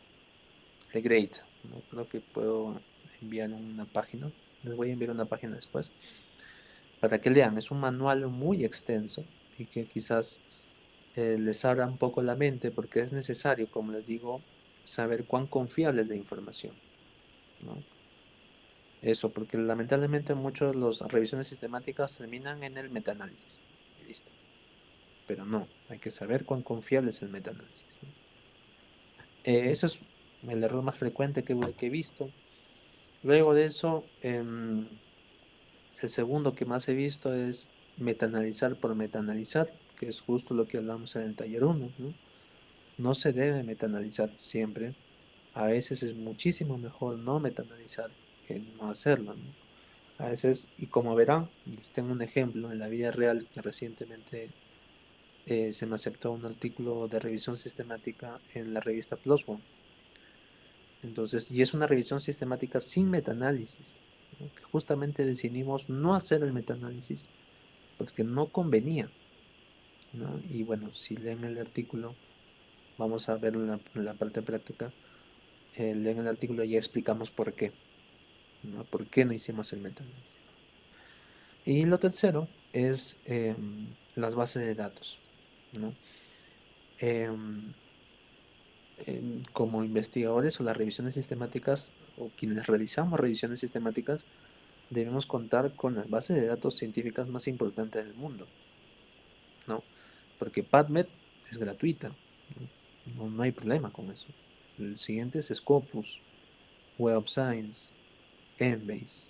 GRADE, ¿no? Creo que puedo enviar una página, les voy a enviar una página después, para que lean. Es un manual muy extenso y que quizás les abra un poco la mente porque es necesario, como les digo, saber cuán confiable es la información, ¿no? Eso, porque lamentablemente muchos de las revisiones sistemáticas terminan en el metaanálisis y listo. Pero no, hay que saber cuán confiable es el metaanálisis, ¿no? Eso es el error más frecuente que he visto. Luego de eso, el segundo que más he visto es metaanalizar por metaanalizar, que es justo lo que hablamos en el taller uno, ¿no? No se debe metaanalizar siempre. A veces es muchísimo mejor no metaanalizar que no hacerlo, ¿no? A veces, y como verán, les tengo un ejemplo en la vida real que recientemente se me aceptó un artículo de revisión sistemática en la revista Plus One. Entonces, y es una revisión sistemática sin metaanálisis, ¿no? Que justamente decidimos no hacer el metaanálisis porque no convenía, ¿no? Y bueno, si leen el artículo, vamos a ver en la parte práctica, leen el artículo y ya explicamos por qué, ¿no? ¿Por qué no hicimos el metaanálisis? Y lo tercero es las bases de datos, ¿no? Em, como investigadores o las revisiones sistemáticas o quienes realizamos revisiones sistemáticas, debemos contar con las bases de datos científicas más importantes del mundo, ¿no? Porque PubMed es gratuita, ¿no? No hay problema con eso. El siguiente es Scopus, Web of Science, Embase,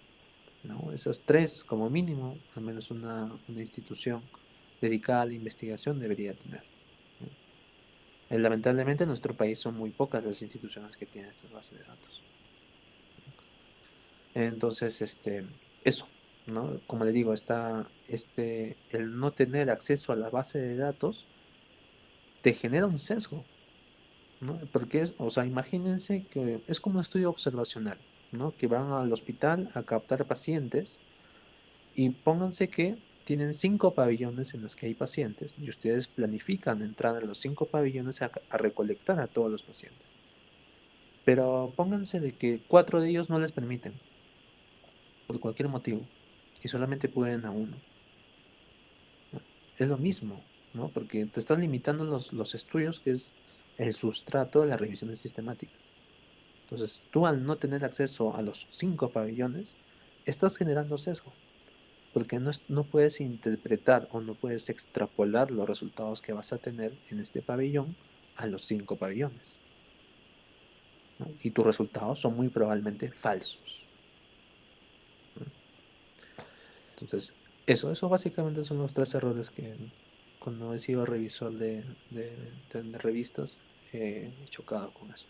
¿no? Esas tres, como mínimo, al menos una institución dedicada a la investigación debería tener, ¿no? Lamentablemente en nuestro país son muy pocas las instituciones que tienen estas bases de datos. Entonces, eso, ¿no? Como le digo, el no tener acceso a la base de datos te genera un sesgo, ¿no? Porque o sea, imagínense que es como un estudio observacional, ¿no? Que van al hospital a captar pacientes y pónganse que tienen 5 pabellones en los que hay pacientes y ustedes planifican entrar a los 5 pabellones a recolectar a todos los pacientes. Pero pónganse de que 4 de ellos no les permiten, por cualquier motivo, y solamente pueden a uno, ¿no? Es lo mismo, ¿no? Porque te estás limitando los estudios, que es el sustrato de las revisiones sistemáticas. Entonces, tú al no tener acceso a los 5 pabellones, estás generando sesgo, porque no puedes interpretar o no puedes extrapolar los resultados que vas a tener en este pabellón a los 5 pabellones, ¿no? Y tus resultados son muy probablemente falsos, ¿no? Entonces, eso básicamente son los 3 errores que cuando he sido revisor de revistas he chocado con eso.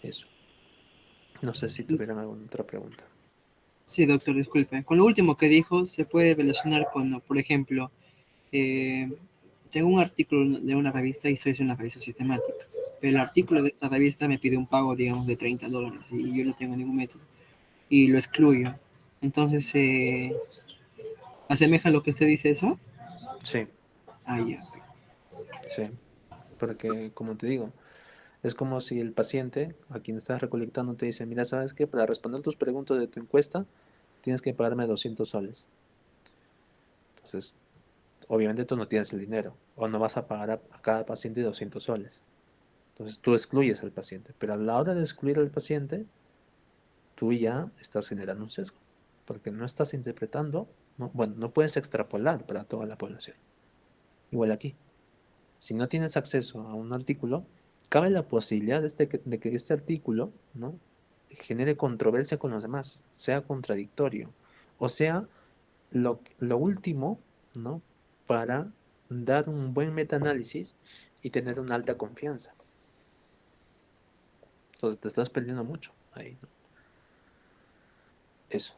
Eso. No sé si tuvieran alguna otra pregunta. Sí, doctor, disculpe. Con lo último que dijo, se puede relacionar con, por ejemplo, eh, tengo un artículo de una revista y soy una revista sistemática. Pero el artículo de esta revista me pide un pago, digamos, de $30 y yo no tengo ningún método y lo excluyo. Entonces, ¿asemeja lo que usted dice eso? Sí, Ah, ya. sí. Porque, como te digo, es como si el paciente a quien estás recolectando te dice, mira, ¿sabes qué? Para responder tus preguntas de tu encuesta, tienes que pagarme 200 soles. Entonces, obviamente tú no tienes el dinero o no vas a pagar a cada paciente 200 soles. Entonces, tú excluyes al paciente. Pero a la hora de excluir al paciente, tú ya estás generando un sesgo. Porque no estás interpretando, no, bueno, no puedes extrapolar para toda la población. Igual aquí. Si no tienes acceso a un artículo, cabe la posibilidad de que este artículo, ¿no? genere controversia con los demás, sea contradictorio, o sea, lo último, ¿no? Para dar un buen metaanálisis y tener una alta confianza. Entonces te estás perdiendo mucho ahí, ¿no? Eso.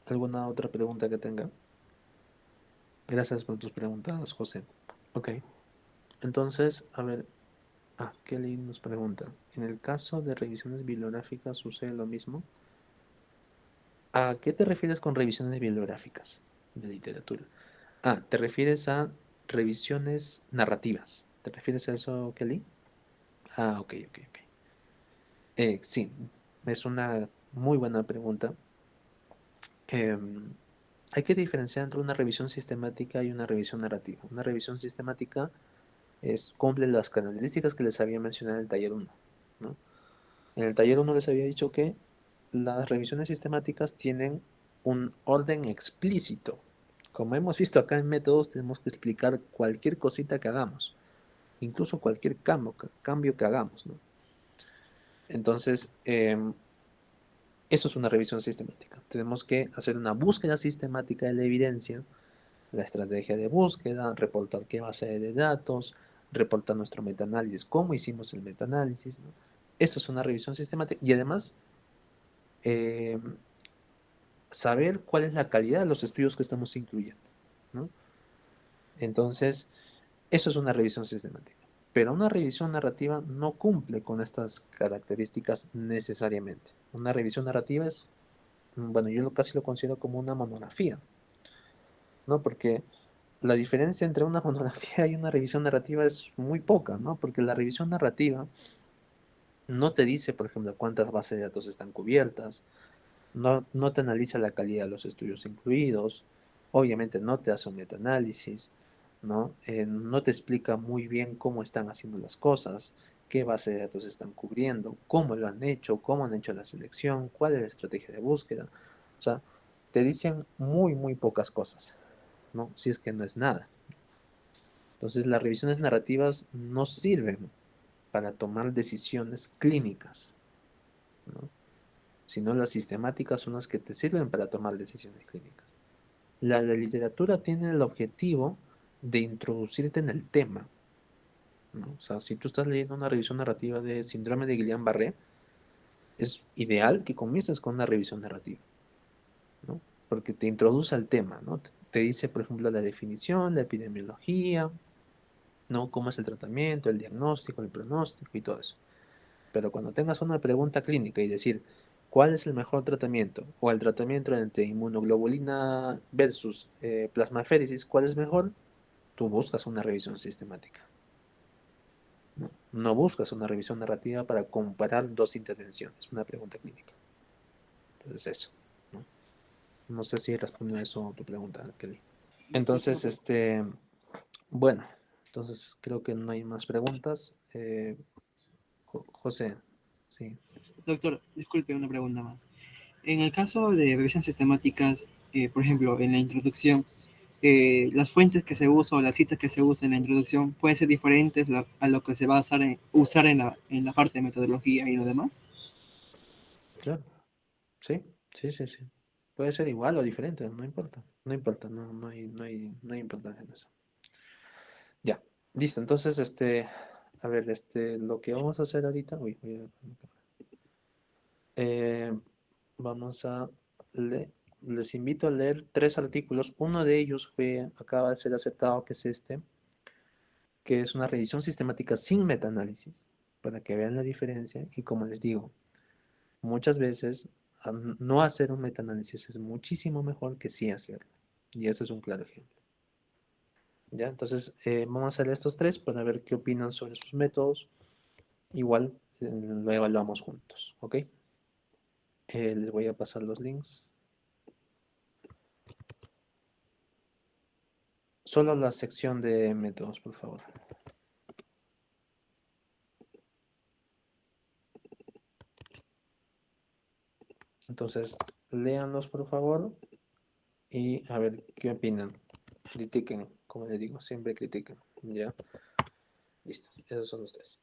¿Alguna otra pregunta que tenga? Gracias por tus preguntas, José. Ok. Entonces, a ver, Kelly nos pregunta, ¿en el caso de revisiones bibliográficas sucede lo mismo? ¿A qué te refieres con revisiones bibliográficas de literatura? ¿Te refieres a revisiones narrativas? ¿Te refieres a eso, Kelly? Ok, ok, ok. Sí, es una muy buena pregunta. Em, Hay que diferenciar entre una revisión sistemática y una revisión narrativa. Una revisión sistemática cumple las características que les había mencionado en el taller uno, ¿no? En el taller uno les había dicho que las revisiones sistemáticas tienen un orden explícito. Como hemos visto acá en métodos, tenemos que explicar cualquier cosita que hagamos, incluso cualquier cambio que hagamos, ¿no? Entonces, eso es una revisión sistemática. Tenemos que hacer una búsqueda sistemática de la evidencia, la estrategia de búsqueda, reportar qué base de datos, reportar nuestro metaanálisis, cómo hicimos el metaanálisis, ¿no? Eso es una revisión sistemática y además eh, saber cuál es la calidad de los estudios que estamos incluyendo, ¿no? Entonces, eso es una revisión sistemática. Pero una revisión narrativa no cumple con estas características necesariamente. Una revisión narrativa es, bueno, casi lo considero como una monografía, ¿no? Porque la diferencia entre una monografía y una revisión narrativa es muy poca, ¿no? Porque la revisión narrativa no te dice, por ejemplo, cuántas bases de datos están cubiertas, no te analiza la calidad de los estudios incluidos, obviamente no te hace un metaanálisis, ¿no? No te explica muy bien cómo están haciendo las cosas, qué base de datos están cubriendo, cómo lo cómo han hecho la selección, cuál es la estrategia de búsqueda. O sea, te dicen muy, muy pocas cosas, ¿no? Si es que no es nada. Entonces, las revisiones narrativas no sirven. para tomar decisiones clínicas, ¿no? Sino las sistemáticas son las que te sirven para tomar decisiones clínicas. La literatura tiene el objetivo de introducirte en el tema, ¿no? O sea, si tú estás leyendo una revisión narrativa de síndrome de Guillain-Barré, es ideal que comiences con una revisión narrativa, ¿no? Porque te introduce al tema, ¿no? Te dice, por ejemplo, la definición, la epidemiología, ¿no? Cómo es el tratamiento, el diagnóstico, el pronóstico y todo eso. Pero cuando tengas una pregunta clínica y decir, ¿cuál es el mejor tratamiento? O el tratamiento entre inmunoglobulina versus plasmaféresis, ¿cuál es mejor? Tú buscas una revisión sistemática. ¿No? No buscas una revisión narrativa para comparar dos intervenciones, una pregunta clínica. Entonces eso, ¿no? No sé si respondió eso a tu pregunta, Kelly. Entonces, bueno, entonces creo que no hay más preguntas. José, sí. Doctor, disculpe una pregunta más. En el caso de revisiones sistemáticas, por ejemplo, en la introducción, las fuentes que se usan o las citas que se usan en la introducción pueden ser diferentes a lo que se va a usar en la parte de metodología y lo demás. Claro, sí, sí, sí, sí. Puede ser igual o diferente, no importa, no importa, no hay importancia en eso. Ya, listo. Entonces, a ver, lo que vamos a hacer ahorita, uy, eh, vamos a les invito a leer 3 artículos. Uno de ellos acaba de ser aceptado, que es que es una revisión sistemática sin metaanálisis, para que vean la diferencia. Y como les digo, muchas veces no hacer un metaanálisis es muchísimo mejor que sí hacerlo. Y ese es un claro ejemplo. ¿Ya? Entonces, vamos a hacer estos 3 para ver qué opinan sobre sus métodos. Igual lo evaluamos juntos, ¿ok? Les voy a pasar los links. Solo la sección de métodos, por favor. Entonces, léanlos, por favor, y a ver qué opinan. Critiquen, como les digo, siempre critiquen. ¿Ya? Listo, esos son los 3.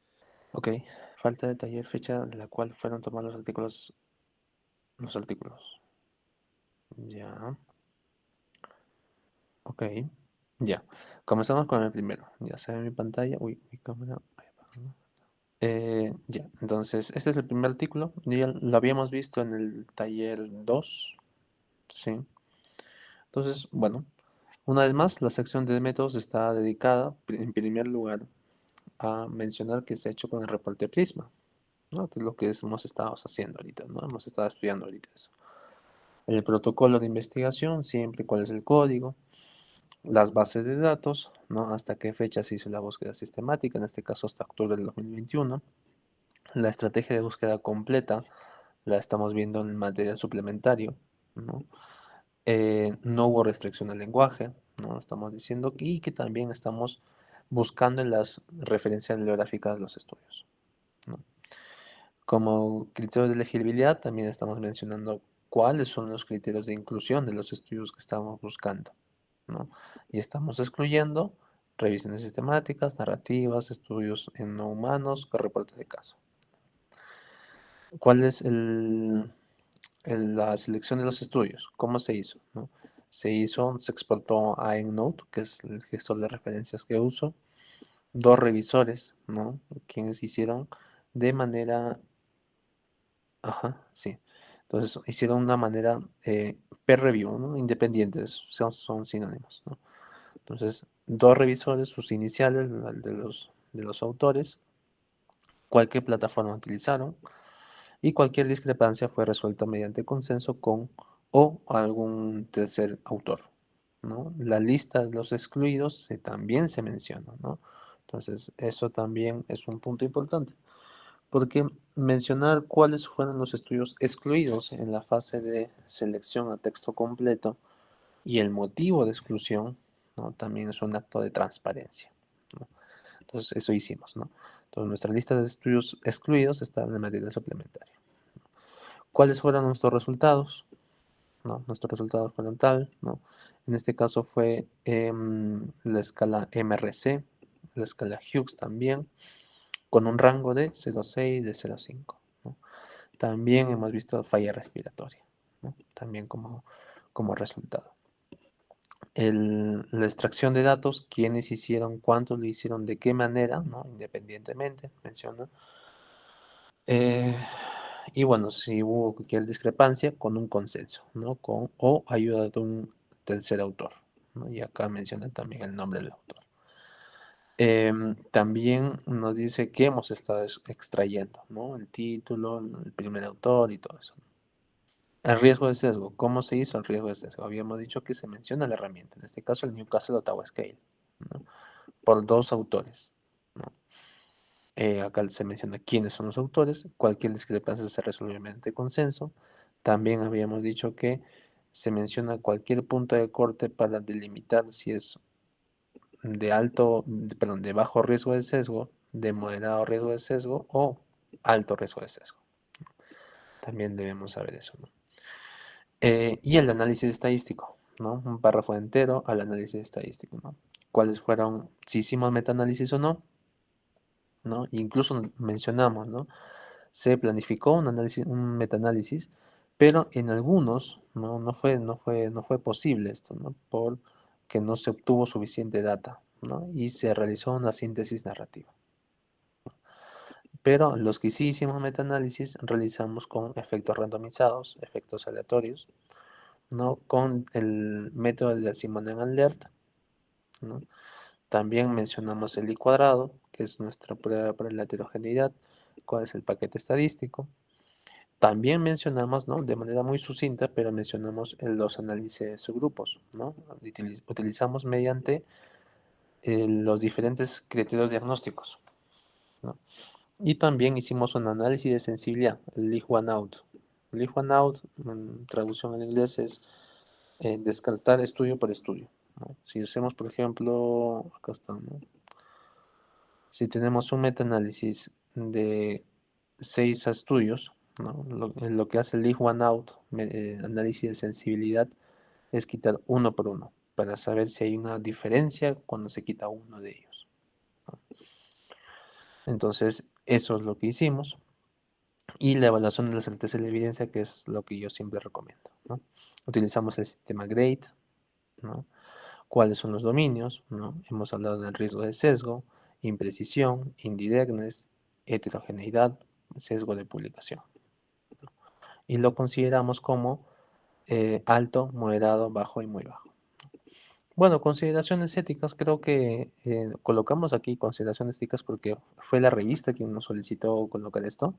Ok, falta de taller, fecha de la cual fueron tomados los artículos. Los artículos. Ya. Ok. Ya. Comenzamos con el primero. Ya se ve mi pantalla. Uy, mi cámara. Ya, entonces, este es el primer artículo. Ya lo habíamos visto en el taller 2. Sí. Entonces, bueno, una vez más, la sección de métodos está dedicada, en primer lugar, a mencionar que se ha hecho con el reporte Prisma, ¿no? Que es lo que hemos estado haciendo ahorita, ¿no? Hemos estado estudiando ahorita eso. El protocolo de investigación, siempre cuál es el código, las bases de datos, ¿no? Hasta qué fecha se hizo la búsqueda sistemática, en este caso hasta octubre del 2021. La estrategia de búsqueda completa la estamos viendo en el material suplementario, ¿no? No hubo restricción al lenguaje, ¿no? Estamos diciendo y que también estamos buscando en las referencias bibliográficas de los estudios, ¿no? Como criterio de elegibilidad, también estamos mencionando cuáles son los criterios de inclusión de los estudios que estamos buscando, ¿no? Y estamos excluyendo revisiones sistemáticas, narrativas, estudios en no humanos, reportes de caso. ¿Cuál es la selección de los estudios? ¿Cómo se hizo? ¿No? Se exportó a EndNote, que es el gestor de referencias que uso, 2 revisores, ¿no? Quienes hicieron de manera, ajá, sí. Entonces hicieron una manera peer review, ¿no? Independientes, son sinónimos, ¿no? Entonces, 2 revisores, sus iniciales, de los autores, cualquier plataforma utilizaron, y cualquier discrepancia fue resuelta mediante consenso con o algún tercer autor, ¿no? La lista de los excluidos también se menciona, ¿no? Entonces, eso también es un punto importante, porque mencionar cuáles fueron los estudios excluidos en la fase de selección a texto completo y el motivo de exclusión, ¿no? También es un acto de transparencia, ¿no? Entonces, eso hicimos, ¿no? Entonces, nuestra lista de estudios excluidos está en el material suplementario. ¿Cuáles fueron nuestros resultados? ¿No? Nuestros resultados fueron tal, ¿no? En este caso fue la escala MRC, la escala Hughes también, con un rango de 0,6, de 0,5, ¿no? También hemos visto falla respiratoria, ¿no? También como resultado. La extracción de datos, quiénes hicieron, cuántos lo hicieron, de qué manera, ¿no? Independientemente, menciona. Y bueno, si hubo cualquier discrepancia, con un consenso, ¿no? O ayuda de un tercer autor, ¿no? Y acá menciona también el nombre del autor. También nos dice que hemos estado extrayendo, ¿no? El título, el primer autor y todo eso. El riesgo de sesgo. ¿Cómo se hizo el riesgo de sesgo? Habíamos dicho que se menciona la herramienta, en este caso el Newcastle Ottawa Scale, ¿no? Por dos autores, ¿no? Acá se menciona quiénes son los autores, cualquier discrepancia se resuelve mediante consenso. También habíamos dicho que se menciona cualquier punto de corte para delimitar si es de bajo riesgo de sesgo, de moderado riesgo de sesgo o alto riesgo de sesgo. También debemos saber eso, ¿no? Y el análisis estadístico, ¿no? Un párrafo entero al análisis estadístico, ¿no? ¿Cuáles fueron, si hicimos metaanálisis o no? ¿No? Incluso mencionamos, ¿no? Se planificó un análisis, un metaanálisis, pero en algunos, ¿no? No fue posible esto, ¿no? Porque no se obtuvo suficiente data, ¿no? Y se realizó una síntesis narrativa. Pero los que sí hicimos metaanálisis realizamos con efectos randomizados, efectos aleatorios, ¿no? Con el método de Simon and Laird, ¿no? También mencionamos el I cuadrado, que es nuestra prueba para la heterogeneidad, cuál es el paquete estadístico. También mencionamos, ¿no? De manera muy sucinta, pero mencionamos los análisis de subgrupos, ¿no? Utilizamos mediante los diferentes criterios diagnósticos, ¿no? Y también hicimos un análisis de sensibilidad, el Leave One Out. Leave One Out, en traducción en inglés, es descartar estudio por estudio, ¿no? Si hacemos, por ejemplo, acá está, ¿no? Si tenemos un metaanálisis de 6 estudios, ¿no? Lo que hace el Leave One Out, análisis de sensibilidad, es quitar uno por uno, para saber si hay una diferencia cuando se quita uno de ellos, ¿no? Entonces, eso es lo que hicimos. Y la evaluación de la certeza de la evidencia, que es lo que yo siempre recomiendo, ¿no? Utilizamos el sistema GRADE, ¿no? ¿Cuáles son los dominios? ¿No? Hemos hablado del riesgo de sesgo, imprecisión, indirectness, heterogeneidad, sesgo de publicación, ¿no? Y lo consideramos como alto, moderado, bajo y muy bajo. Bueno, consideraciones éticas, creo que colocamos aquí consideraciones éticas porque fue la revista quien nos solicitó colocar esto.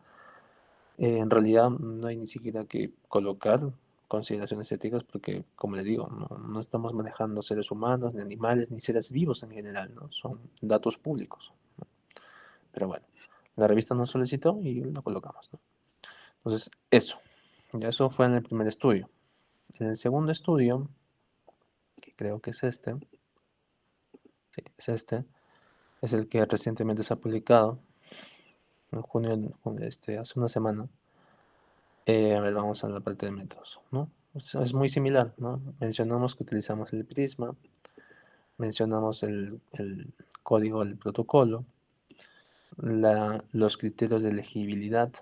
En realidad no hay ni siquiera que colocar consideraciones éticas porque, como le digo, no estamos manejando seres humanos, ni animales, ni seres vivos en general, ¿no? Son datos públicos, ¿no? Pero bueno, la revista nos solicitó y lo colocamos, ¿no? Entonces, eso fue en el primer estudio. En el segundo estudio, que creo que es este, sí, es el que recientemente se ha publicado, en junio, hace una semana. A ver, vamos a la parte de métodos, ¿no? Es muy similar, ¿no? Mencionamos que utilizamos el prisma, mencionamos el código del protocolo, los criterios de elegibilidad,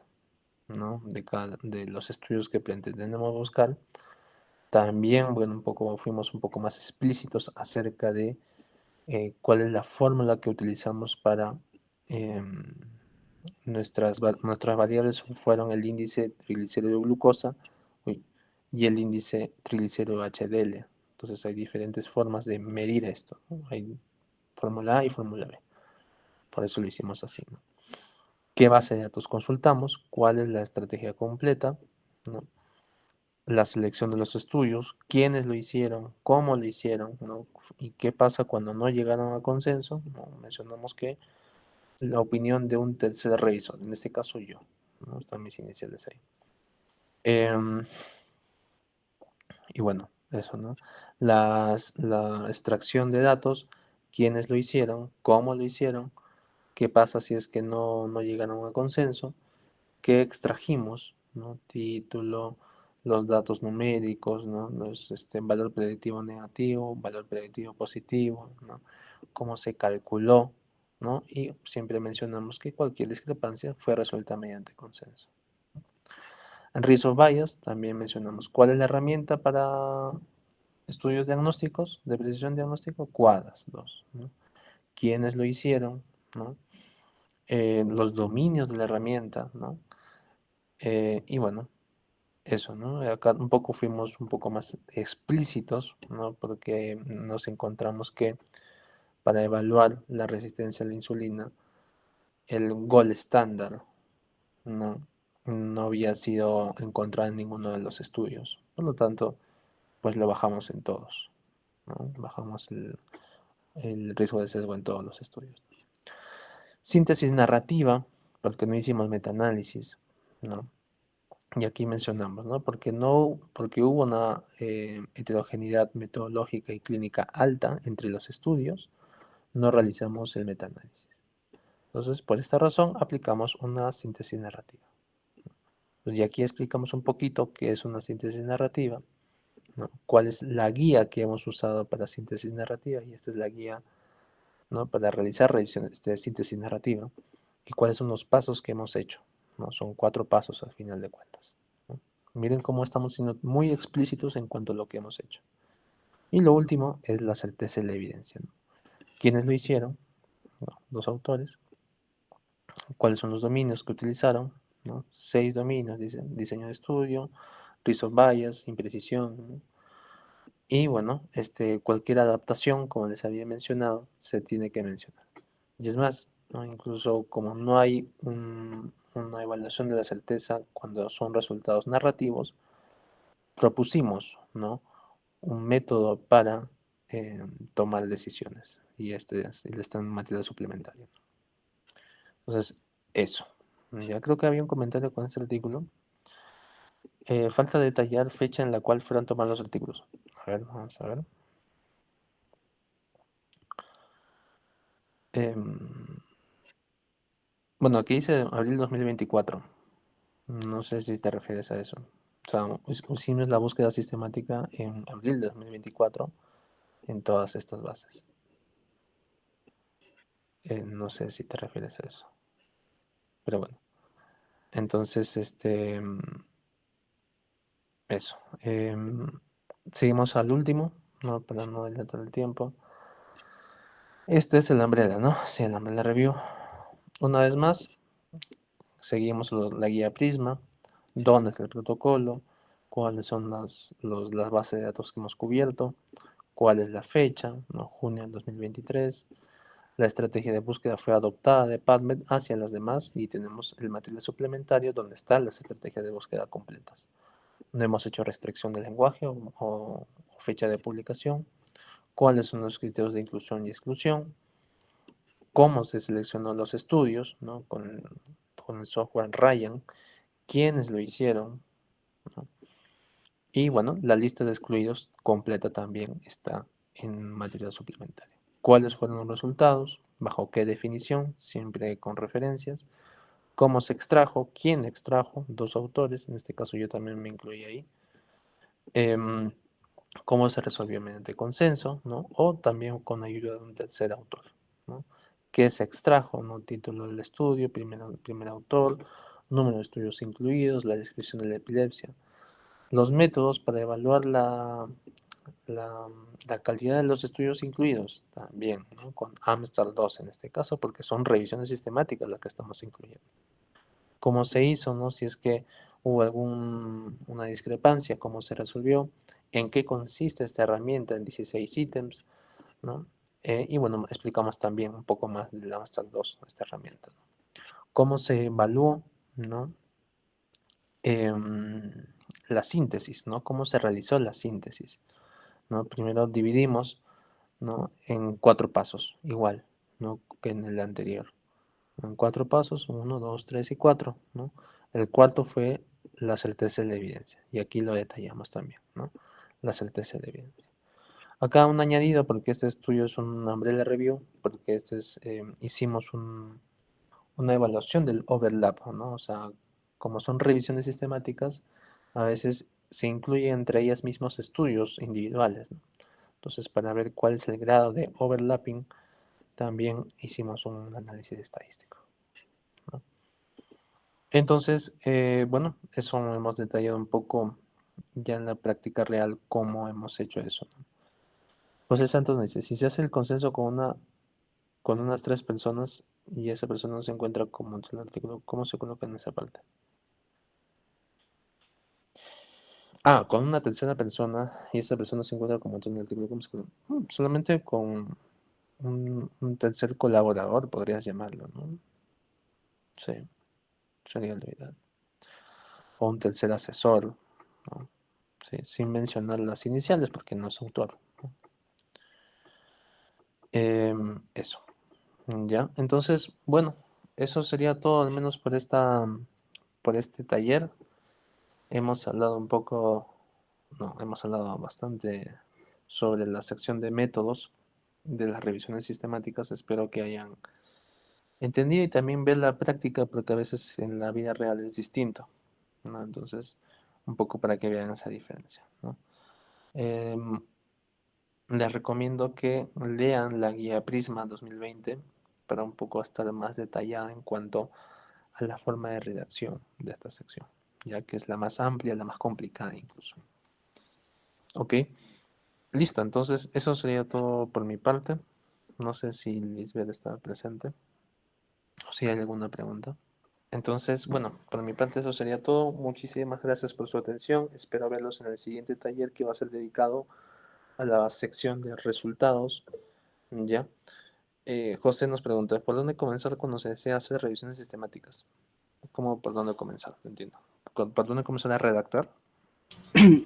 ¿no? De los estudios que pretendemos buscar. También, bueno, fuimos un poco más explícitos acerca de cuál es la fórmula que utilizamos para em, nuestras variables fueron el índice triglicérido de glucosa y el índice triglicérido HDL. Entonces hay diferentes formas de medir esto, ¿no? Hay fórmula A y fórmula B. Por eso lo hicimos así, ¿no? ¿Qué base de datos consultamos? ¿Cuál es la estrategia completa? ¿No? La selección de los estudios, quiénes lo hicieron, cómo lo hicieron, ¿no? Y qué pasa cuando no llegaron a consenso, ¿no? Mencionamos que la opinión de un tercer revisor, en este caso yo, ¿no? Están mis iniciales ahí. Y bueno, eso, ¿no? La extracción de datos, quiénes lo hicieron, cómo lo hicieron, qué pasa si es que no llegaron a consenso, qué extrajimos, ¿no? Título, los datos numéricos, ¿no? Valor predictivo negativo, valor predictivo positivo, ¿no? Cómo se calculó, ¿no? Y siempre mencionamos que cualquier discrepancia fue resuelta mediante consenso. En Risk of Bias también mencionamos cuál es la herramienta para estudios diagnósticos de precisión diagnóstico, QUADAS 2, ¿no? ¿Quiénes lo hicieron? ¿No? Los dominios de la herramienta, ¿no? Y bueno, eso, ¿no? Acá un poco fuimos un poco más explícitos, ¿no? Porque nos encontramos que para evaluar la resistencia a la insulina, el gold estándar no, no había sido encontrado en ninguno de los estudios. Por lo tanto, pues lo bajamos en todos, ¿no? Bajamos el riesgo de sesgo en todos los estudios. Síntesis narrativa, porque no hicimos metaanálisis, ¿no? Y aquí mencionamos, ¿no? Porque hubo una heterogeneidad metodológica y clínica alta entre los estudios, no realizamos el metaanálisis. Entonces, por esta razón, aplicamos una síntesis narrativa. Y aquí explicamos un poquito qué es una síntesis narrativa, ¿no? Cuál es la guía que hemos usado para síntesis narrativa, y esta es la guía, ¿no? Para realizar revisiones de síntesis narrativa, y cuáles son los pasos que hemos hecho, ¿no? Son 4 pasos al final de cuentas, ¿no? Miren cómo estamos siendo muy explícitos en cuanto a lo que hemos hecho. Y lo último es la certeza de la evidencia, ¿no? ¿Quiénes lo hicieron? ¿No? Los autores. ¿Cuáles son los dominios que utilizaron? ¿No? 6 dominios, dicen: diseño de estudio, risk of bias, imprecisión, ¿no? Y bueno, cualquier adaptación, como les había mencionado, se tiene que mencionar. Y es más, ¿no? Incluso como no hay una evaluación de la certeza cuando son resultados narrativos, propusimos, ¿no? Un método para tomar decisiones, y está en materia suplementaria. Entonces, eso. Ya creo que había un comentario con este artículo. Falta detallar fecha en la cual fueron tomados los artículos. A ver, vamos a ver. Em, bueno, aquí dice abril 2024. No sé si te refieres a eso. O sea, hicimos la búsqueda sistemática en abril de 2024 en todas estas bases. No sé si te refieres a eso. Pero bueno. Entonces, eso. Seguimos al último, ¿no? Para no dilatar el tiempo. Este es el Umbrella, ¿no? Sí, el Umbrella Review. Una vez más, seguimos la guía Prisma, dónde es el protocolo, cuáles son las bases de datos que hemos cubierto, cuál es la fecha, ¿no? Junio del 2023. La estrategia de búsqueda fue adoptada de PubMed hacia las demás, y tenemos el material suplementario donde están las estrategias de búsqueda completas. No hemos hecho restricción de lenguaje o fecha de publicación, cuáles son los criterios de inclusión y exclusión, cómo se seleccionó los estudios, ¿no? con el software Ryan, quiénes lo hicieron, ¿no? Y bueno, la lista de excluidos completa también está en material suplementario. ¿Cuáles fueron los resultados? ¿Bajo qué definición? Siempre con referencias. ¿Cómo se extrajo? ¿Quién extrajo? 2 autores, en este caso yo también me incluí ahí. ¿Cómo se resolvió mediante consenso, ¿no? O también con ayuda de un tercer autor, ¿no? ¿Qué se extrajo, ¿no? Título del estudio, primer autor, número de estudios incluidos, la descripción de la epilepsia. Los métodos para evaluar la calidad de los estudios incluidos también, ¿no? Con Amstar 2 en este caso, porque son revisiones sistemáticas las que estamos incluyendo. ¿Cómo se hizo, ¿no? Si es que hubo una discrepancia, cómo se resolvió, en qué consiste esta herramienta en 16 ítems, ¿no? Y bueno, explicamos también un poco más de la Amstar 2, esta herramienta, ¿no? ¿Cómo se evaluó, ¿no? La síntesis, ¿no? ¿Cómo se realizó la síntesis? ¿No? Primero dividimos, ¿no? En 4 pasos, igual, ¿no? Que en el anterior. En 4 pasos: 1, 2, 3 y 4, ¿no? El cuarto fue la certeza de la evidencia, y aquí lo detallamos también, ¿no? La certeza de la evidencia. Acá un añadido, porque este estudio es un umbrella review, porque hicimos una evaluación del overlap, ¿no? O sea, como son revisiones sistemáticas, a veces se incluyen entre ellas mismos estudios individuales, ¿no? Entonces, para ver cuál es el grado de overlapping, también hicimos un análisis estadístico, ¿no? Entonces, bueno, eso hemos detallado un poco ya en la práctica real cómo hemos hecho eso, ¿no? José Santos nos dice, si se hace el consenso con unas 3 personas y esa persona no se encuentra como en el artículo, ¿cómo se coloca en esa parte? Ah, con una tercera persona y esa persona se encuentra como en el artículo, ¿cómo se coloca? Solamente con un tercer colaborador, podrías llamarlo, ¿no? Sí, sería lo ideal. O un tercer asesor, ¿no? Sí, sin mencionar las iniciales porque no es autor, ¿no? Eso, ya. Entonces, bueno, eso sería todo, al menos por este taller. Hemos hablado un poco, no, hemos hablado bastante sobre la sección de métodos de las revisiones sistemáticas. Espero que hayan entendido y también ver la práctica, porque a veces en la vida real es distinto, ¿no? Entonces, un poco para que vean esa diferencia, ¿no? Em, Les recomiendo que lean la guía Prisma 2020 para un poco estar más detallada en cuanto a la forma de redacción de esta sección, ya que es la más amplia, la más complicada incluso. Ok, listo, entonces eso sería todo por mi parte. No sé si Lisbeth está presente o si hay alguna pregunta. Entonces, bueno, por mi parte eso sería todo. Muchísimas gracias por su atención. Espero verlos en el siguiente taller que va a ser dedicado a la sección de resultados. ¿Ya? José nos pregunta, ¿por dónde comenzar cuando se desea hacer revisiones sistemáticas? ¿Cómo por dónde comenzar? No entiendo. ¿Por dónde comenzar a redactar?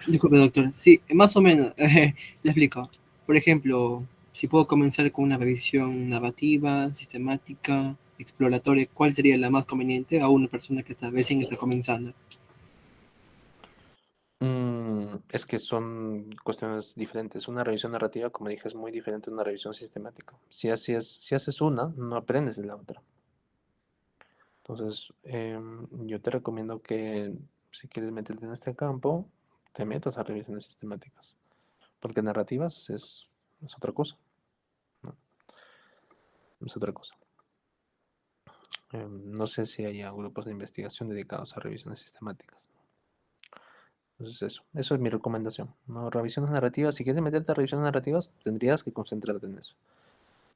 Disculpe, doctor. Sí, más o menos. Le explico. Por ejemplo, si puedo comenzar con una revisión narrativa, sistemática, exploratoria, ¿cuál sería la más conveniente a una persona que recién está comenzando? Es que son cuestiones diferentes. Una revisión narrativa, como dije, es muy diferente a una revisión sistemática. Si haces una, no aprendes de la otra. Entonces, yo te recomiendo que si quieres meterte en este campo, te metas a revisiones sistemáticas. Porque narrativas es otra cosa, ¿no? Es otra cosa. No sé si haya grupos de investigación dedicados a revisiones sistemáticas. Entonces eso es mi recomendación, ¿no? Revisiones narrativas, si quieres meterte a revisiones narrativas, tendrías que concentrarte en eso.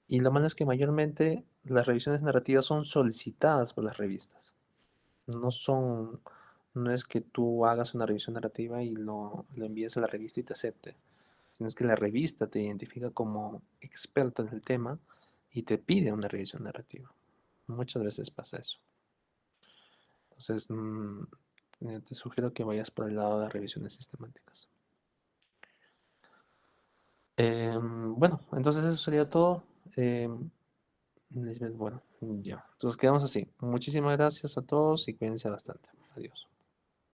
Y lo malo es que mayormente las revisiones narrativas son solicitadas por las revistas. No son, no es que tú hagas una revisión narrativa y lo envíes a la revista y te acepte, sino es que la revista te identifica como experto en el tema y te pide una revisión narrativa. Muchas veces pasa eso. Entonces, te sugiero que vayas por el lado de revisiones sistemáticas. Bueno, entonces eso sería todo. Lisbeth, bueno, ya. Entonces quedamos así. Muchísimas gracias a todos y cuídense bastante. Adiós.